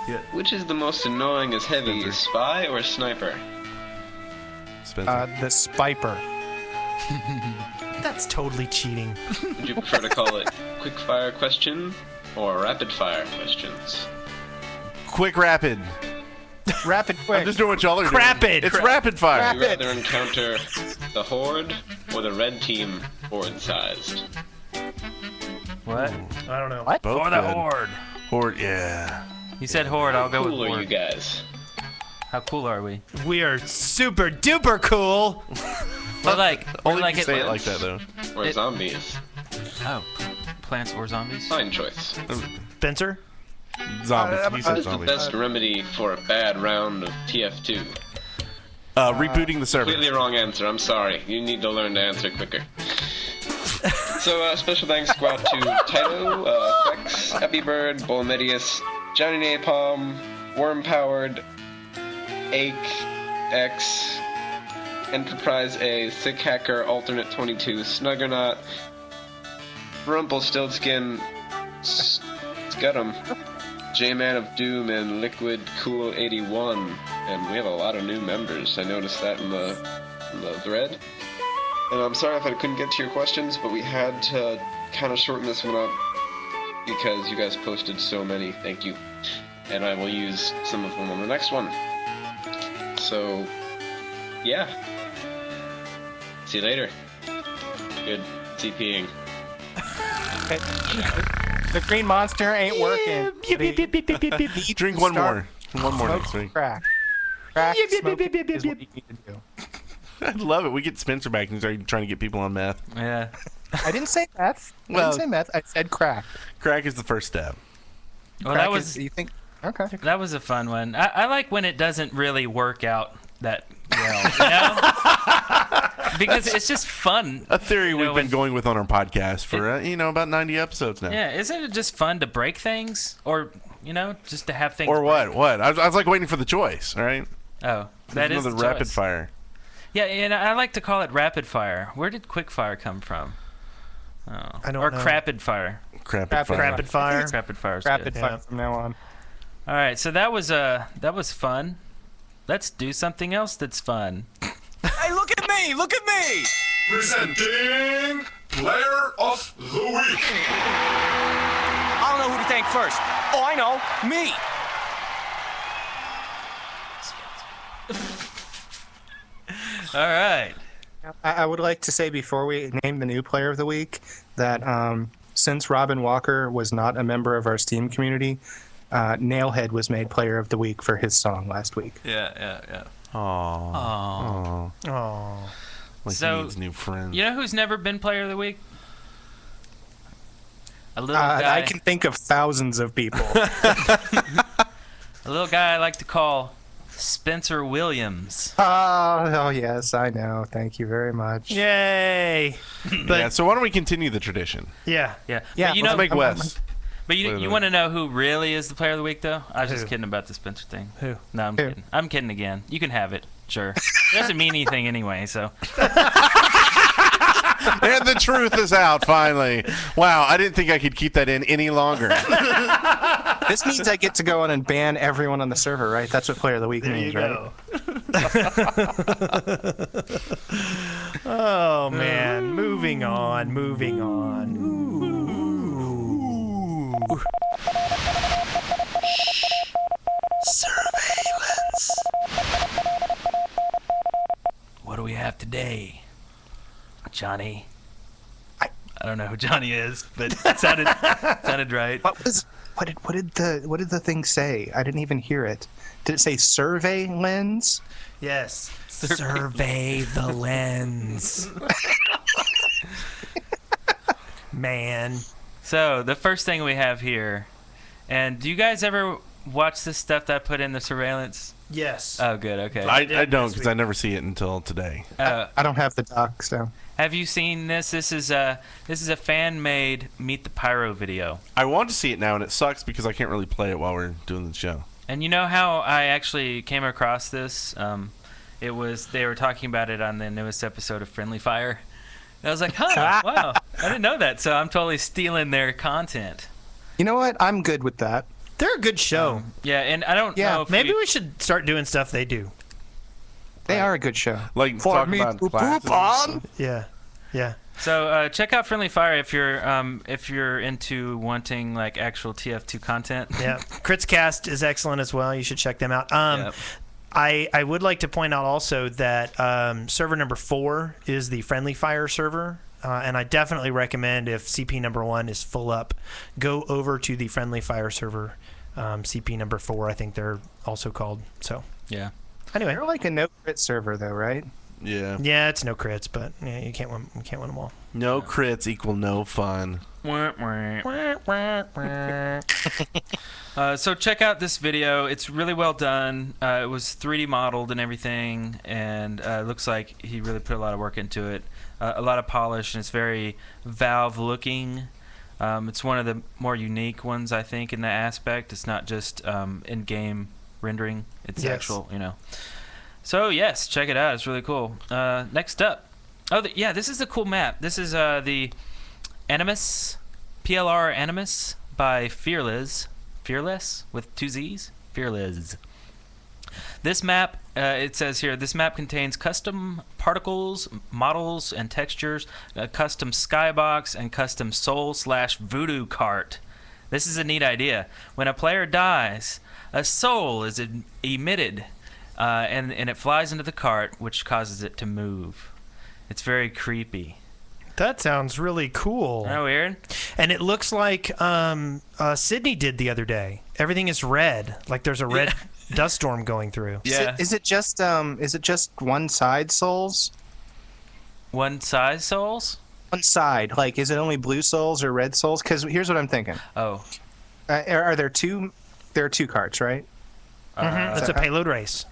Yeah. Which is the most annoying as heavy, Spencer. spy or sniper? Spencer. The Spiper. That's totally cheating. Would you prefer to call it quick fire question or rapid fire questions? Quick rapid. Rapid quick. I'm just doing what y'all are doing. Crapid. It's rapid fire. Would you rather encounter the horde or the red team horde-sized? What? I don't know. What? Both For the good. Horde. Horde, yeah. You said Horde. I'll go with Cool are you Horde. guys? How cool are we? We are super duper cool. We're like Only if you it. say it like that, though. Or zombies? Oh, Plants or Zombies? Fine choice. Spencer? Zombies. He What said is the zombies. best remedy for a bad round of TF2? Rebooting the server. Completely wrong answer. I'm sorry. You need to learn to answer quicker. So, special thanks go out to Taito, Flex, Epi Bird, Bolmedius, Johnny Napalm, Worm Powered, Ake, X, Enterprise A, Sick Hacker, Alternate 22, Snuggernaut, Rumpelstiltskin, Scudum, J-Man of Doom, and Liquid Cool 81. And we have a lot of new members. I noticed that in the thread. And I'm sorry if I couldn't get to your questions, but we had to kind of shorten this one up because you guys posted so many. Thank you. And I will use some of them on the next one. So, yeah. See you later. Good CPing. The green monster ain't working. Drink one more. One more next week. Crack. Crack smoke is what you need to do. I love it. We get Spencer back and start trying to get people on meth. Yeah. I didn't say meth. I Well- didn't say meth. I said crack. Crack is the first step. Well, Crack that was you think? Okay. that was a fun one. I like when it doesn't really work out that well, you know? Because it's just fun. A theory we've know, been when- going with on our podcast for about 90 episodes now. Yeah, isn't it just fun to break things, or just to have things? Or what? break? What? I was like waiting for the choice. All right. Oh, that is another the rapid choice. fire. Yeah, and I like to call it rapid fire. Where did quick fire come from? Oh, I don't or know. crapid fire. Crapid fire. Rapid fire. Crapid fire's Rapid good. fire from now on. All right, so that was fun. Let's do something else that's fun. Hey, look at me! Look at me! Presenting Player of the Week. I don't know who to thank first. Oh, I know. Me! All right. I would like to say before we name the new player of the week that since Robin Walker was not a member of our Steam community, Nailhead was made player of the week for his song last week. Yeah. Aww. Oh. Like So, he needs new friends. You know who's never been player of the week? A little guy. I can think of thousands of people. A little guy I like to call Spencer Williams. Oh, yes, I know. Thank you very much. Yay! But Yeah. So why don't we continue the tradition? yeah. Yeah. Yeah, But Let's make Wes. But you want to know who really is the player of the week, though? I was just Who? kidding about the Spencer thing. Who? No, I'm kidding. I'm kidding again. You can have it. Sure. It doesn't mean anything anyway, so. And the truth is out finally. Wow, I didn't think I could keep that in any longer. This means I get to go on and ban everyone on the server, right? That's what player of the week There means, you right? go. Oh man, moving on. Surveillance. What do we have today? Johnny. I don't know who Johnny is, but it sounded right. What did the thing say? I didn't even hear it. Did it say survey lens? Yes. Survey the lens. Man. So the first thing we have here, and do you guys ever watch the stuff that I put in the surveillance? Yes. Oh, good. Okay. I don't because I never see it until today. I don't have the doc, so. Have you seen this? This is a fan-made Meet the Pyro video. I want to see it now, and it sucks because I can't really play it while we're doing the show. And you know how I actually came across this? They were talking about it on the newest episode of Friendly Fire. And I was like, huh, wow, I didn't know that. So I'm totally stealing their content. You know what? I'm good with that. They're a good show. Yeah, and I don't know if maybe we should start doing stuff they do. They are a good show. Like For talk me about to classes poop on. Yeah. So check out Friendly Fire if you're into wanting like actual TF2 content. Yeah, Kritzcast is excellent as well. You should check them out. Yep. I would like to point out also that server number 4 is the Friendly Fire server. And I definitely recommend if CP number 1 is full up, go over to the Friendly Fire server. CP number 4, I think they're also called. So yeah. Anyway, they're like a no crit server though, right? Yeah. Yeah, it's no crits, but yeah, you can't win them all. No crits equal no fun. So check out this video. It's really well done. It was 3D modeled and everything, and it looks like he really put a lot of work into it. A lot of polish, and it's very Valve looking. It's one of the more unique ones, I think, in that aspect. It's not just in-game rendering. It's actual, So, yes, check it out. It's really cool. Next up. Oh, this is a cool map. This is the Animus, PLR Animus by Fearless with 2 Z's. Fearless. This map, it says here, this map contains custom particles, models, and textures, a custom skybox, and custom soul/voodoo cart. This is a neat idea. When a player dies, a soul is emitted, and it flies into the cart, which causes it to move. It's very creepy. That sounds really cool. Isn't that weird? And it looks like Sydney did the other day. Everything is red, like there's a red dust storm going through. Yeah. Is it just one side souls? One side souls? One side. Like, is it only blue souls or red souls? Because here's what I'm thinking. Oh. Are there two? There are 2 carts, right? It's a payload race.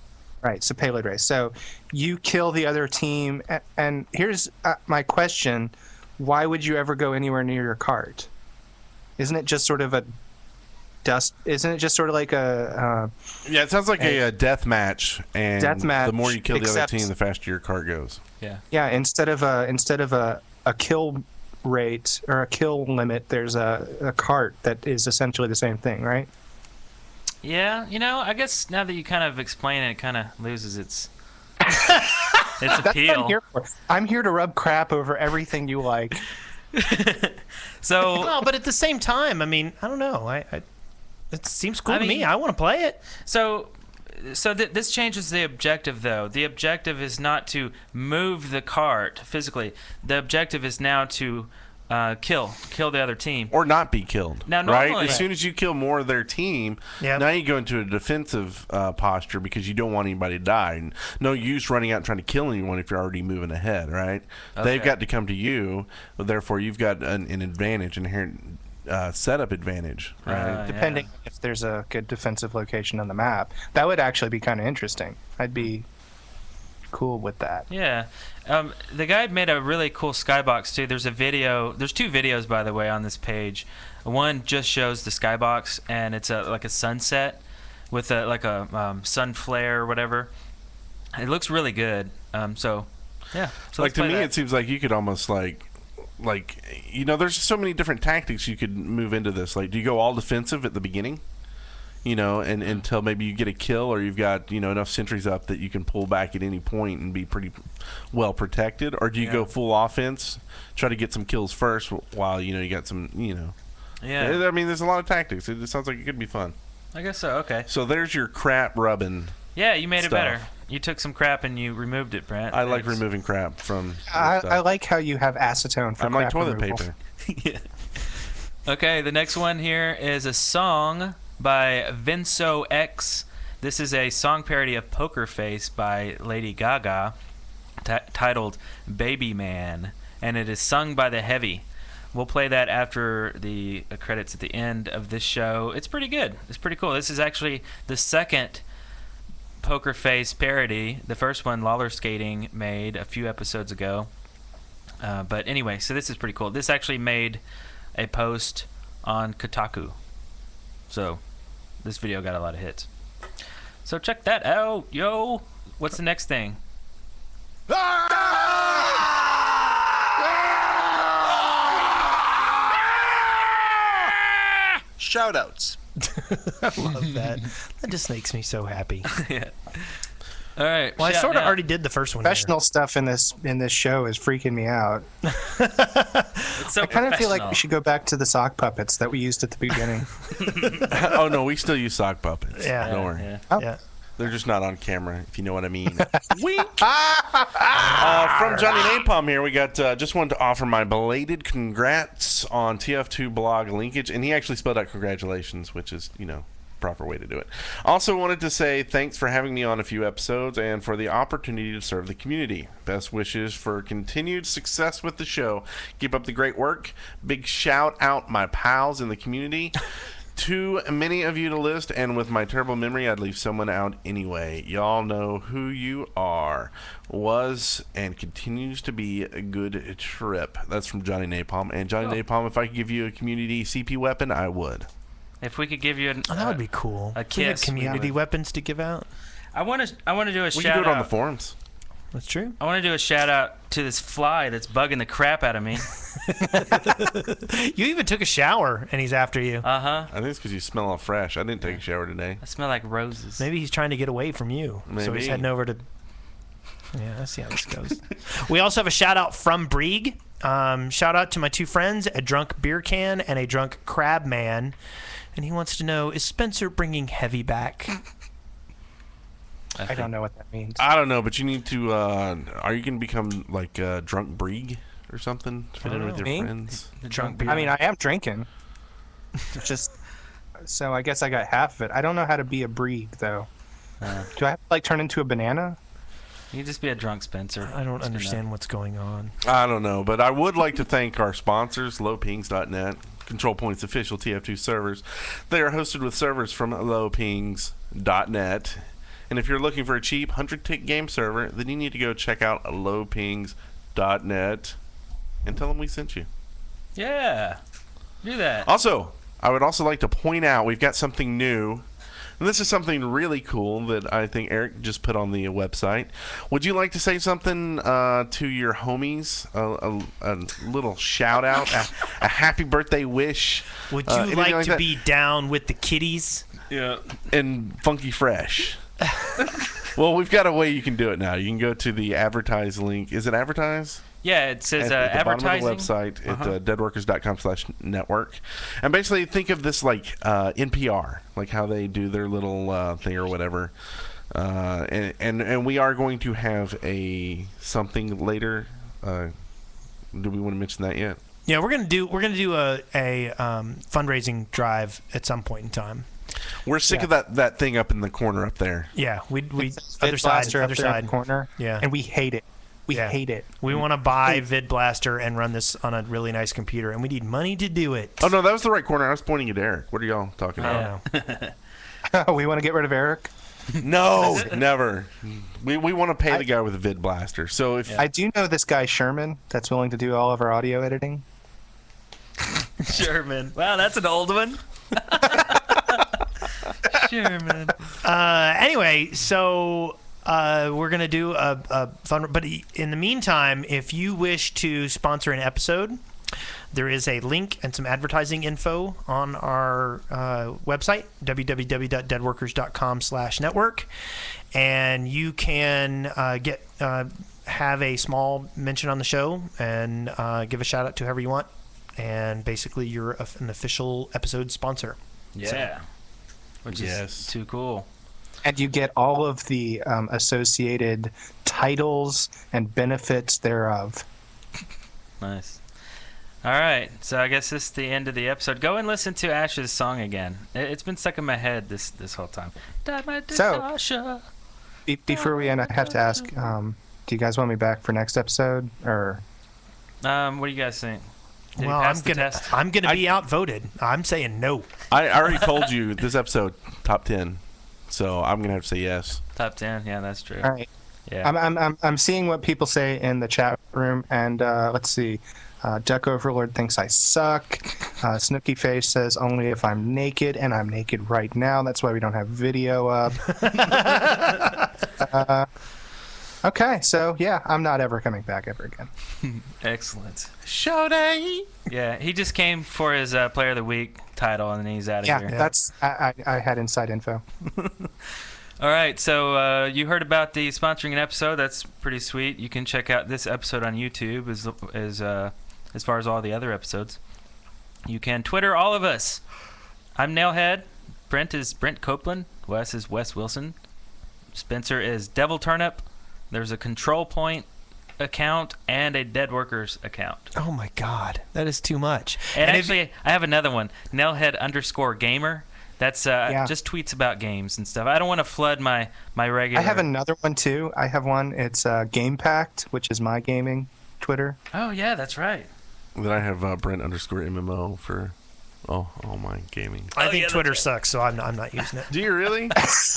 Right, it's a payload race. So you kill the other team, and here's my question: why would you ever go anywhere near your cart? Isn't it just sort of a dust? Isn't it just sort of like a? Yeah, it sounds like a death match, and the more you kill the other except- team, the faster your cart goes. Yeah. Yeah, instead of a kill rate or a kill limit, there's a cart that is essentially the same thing, right? Yeah, I guess now that you kind of explain it, it kind of loses its appeal. That's what I'm here for. I'm here to rub crap over everything you like. So, no, but at the same time, I mean, I don't know. It seems cool to me. I want to play it. So this changes the objective, though. The objective is not to move the cart physically. The objective is now to kill the other team, or not be killed. Now, right? normally, as soon as you kill more of their team, now you go into a defensive posture because you don't want anybody to die. And no use running out and trying to kill anyone if you're already moving ahead, right? Okay. They've got to come to you, therefore you've got an advantage, inherent setup advantage, right? Depending if there's a good defensive location on the map, that would actually be kind of interesting. I'd be cool with that. Yeah. The guy made a really cool skybox too. There's a video. There's 2 videos, by the way, on this page. One just shows the skybox, and it's like a sunset with a sun flare or whatever. It looks really good. So yeah. So like to me, it seems like you could almost like there's so many different tactics you could move into this. Like, do you go all defensive at the beginning? And until maybe you get a kill or you've got, enough sentries up that you can pull back at any point and be pretty well protected? Or do you go full offense, try to get some kills first while, you got some, Yeah. I mean, there's a lot of tactics. It sounds like it could be fun. I guess so, okay. So there's your crap rubbing. Yeah, you made stuff. it better. You took some crap and you removed it, Brent. I like removing crap from I like how you have acetone for I'm crap like toilet removal. paper. Okay, the next one here is a song by Vinso X. This is a song parody of Poker Face by Lady Gaga titled Baby Man, and it is sung by The Heavy. We'll play that after the credits at the end of this show. It's pretty good. It's pretty cool. This is actually the second Poker Face parody. The first one, Lawler Skating, made a few episodes ago. But anyway, so this is pretty cool. This actually made a post on Kotaku. So this video got a lot of hits. So check that out, yo. What's the next thing? Shoutouts. I love that. That just makes me so happy. Yeah. All right. Well, I sort of already did the first one. Professional stuff in this show is freaking me out. It's so I kind of feel like we should go back to the sock puppets that we used at the beginning. Oh no, we still use sock puppets. Yeah. Don't worry. Yeah. Oh. Yeah. They're just not on camera, if you know what I mean. Wink. From Johnny Napalm here, we got just wanted to offer my belated congrats on TF2 blog linkage, and he actually spelled out congratulations, which is, proper way to do it. Also wanted to say thanks for having me on a few episodes and for the opportunity to serve the community. Best wishes for continued success with the show. Keep up the great work. Big shout out my pals in the community. Too many of you to list, and with my terrible memory, I'd leave someone out anyway. Y'all know who you are. Was and continues to be a good trip. That's from Johnny Napalm. And Johnny Napalm, if I could give you a community CP weapon, I would. If we could give you that would be cool. A If we had kiss. community weapons to give out. I want to do a We shout can do it out. on the forums. That's true. I want to do a shout out to this fly that's bugging the crap out of me. You even took a shower, and he's after you. Uh-huh. I think it's because you smell all fresh. I didn't take a shower today. I smell like roses. Maybe he's trying to get away from you. So he's Maybe. heading over to... Yeah, let's see how this goes. We also have a shout-out from Brieg. Shout-out to my two friends, a drunk beer can and a drunk crab man. And he wants to know, is Spencer bringing Heavy back? I don't know what that means. I don't know, but you need to... are you going to become like drunk Brieg or something to fit in with your Me? friends? Drunk beer. I mean, I am drinking. Just so I guess I got half of it. I don't know how to be a Brieg though. Do I have to turn into a banana? You just be a drunk Spencer. I don't understand what's going on. I don't know, but I would like to thank our sponsors, lowpings.net, Control Point's official TF2 servers. They are hosted with servers from lowpings.net. And if you're looking for a cheap 100-tick game server, then you need to go check out lowpings.net and tell them we sent you. Yeah. Do that. Also, I would also like to point out we've got something new. And this is something really cool that I think Eric just put on the website. Would you like to say something to your homies? A little shout out, a happy birthday wish? Would you like to be down with the kiddies? Yeah. And funky fresh. Well, we've got a way you can do it now. You can go to the advertise link. Is it advertise? Yeah, it says at the advertising. bottom of the website at deadworkers.com/network. And basically think of this like NPR, like how they do their little thing or whatever. And we are going to have something later. Do we want to mention that yet? Yeah, we're gonna do a fundraising drive at some point in time. We're sick of that thing up in the corner up there. Yeah, we other Blaster side up there in the corner. Yeah, and we hate it. We hate it. We want to buy Vid Blaster and run this on a really nice computer, and we need money to do it. Oh no, that was the right corner. I was pointing at Eric. What are y'all talking about? We want to get rid of Eric. No, never. We want to pay the guy with a Vid Blaster. So if I do know this guy Sherman that's willing to do all of our audio editing. Sherman. Wow, that's an old one. Sherman. Anyway, so we're gonna do a fun. But in the meantime, if you wish to sponsor an episode, there is a link and some advertising info on our website, www.deadworkers.com/network, and you can have a small mention on the show and give a shout out to whoever you want, and basically you're an official episode sponsor. Yeah. Which is too cool. And you get all of the associated titles and benefits thereof. Nice. All right, so I guess this is the end of the episode. Go and listen to Ash's song again. It's been stuck in my head this whole time. So, before we end, I have to ask, do you guys want me back for next episode? Or what do you guys think? Did Well, he pass the test? I'm gonna be outvoted. I'm saying no. I already told you this episode top 10, so I'm gonna have to say yes. Top 10. Yeah, that's true. All right. Yeah. I'm seeing what people say in the chat room, and let's see. Duck Overlord thinks I suck. Snooky Face says only if I'm naked, and I'm naked right now. That's why we don't have video up. Okay, so yeah, I'm not ever coming back ever again. Excellent. Show day. Yeah, he just came for his Player of the Week title, and then he's out of Yeah, here. that's I had inside info. All right, so you heard about the sponsoring an episode. That's pretty sweet. You can check out this episode on YouTube as far as all the other episodes. You can Twitter all of us. I'm Nailhead. Brent is Brent Copeland. Wes is Wes Wilson. Spencer is Devil Turnip. There's a Control Point account and a Dead Workers account. Oh my God, that is too much. And actually, I have another one. Nailhead_gamer. That's just tweets about games and stuff. I don't want to flood my regular. I have another one too. I have one. It's Game Pact, which is my gaming Twitter. Oh yeah, that's right. Then I have Brent_MMO for all my gaming. I think Twitter sucks, so I'm not using it. Do you really?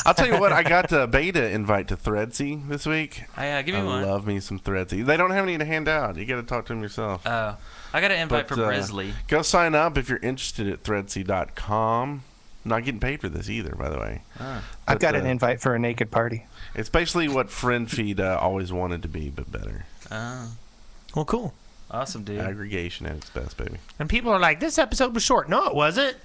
I'll tell you what. I got a beta invite to Threadsy this week. Give me one. I love me some Threadsy. They don't have any to hand out. You got to talk to them yourself. Oh, I got an invite for Brisley. Go sign up if you're interested at Threadsy.com. Not getting paid for this either, by the way. I've got an invite for a naked party. It's basically what FriendFeed always wanted to be, but better. Oh. Well, cool. Awesome, dude. Aggregation at its best, baby. And people are like, this episode was short. No, it wasn't.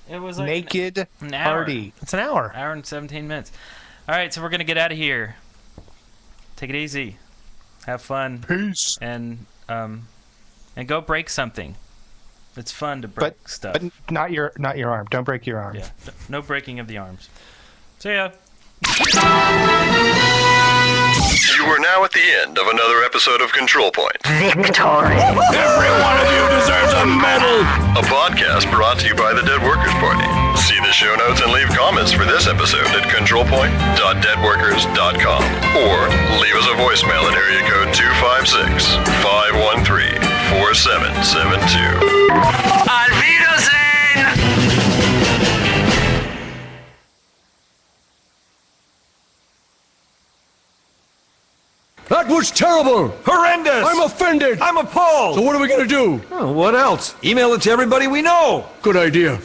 It was like naked an hour. party. It's an hour. Hour and 17 minutes. All right, so we're going to get out of here. Take it easy. Have fun. Peace. And go break something. It's fun to break stuff. But not your arm. Don't break your arm. Yeah. No breaking of the arms. See ya. You are now at the end of another episode of Control Point. Victory. Every one of you deserves a medal. A podcast brought to you by the Dead Workers Party. See the show notes and leave comments for this episode at controlpoint.deadworkers.com or leave us a voicemail at area code 256-513-4772. Auf Wiedersehen! That was terrible! Horrendous! I'm offended! I'm appalled! So what are we gonna do? Oh, what else? Email it to everybody we know! Good idea.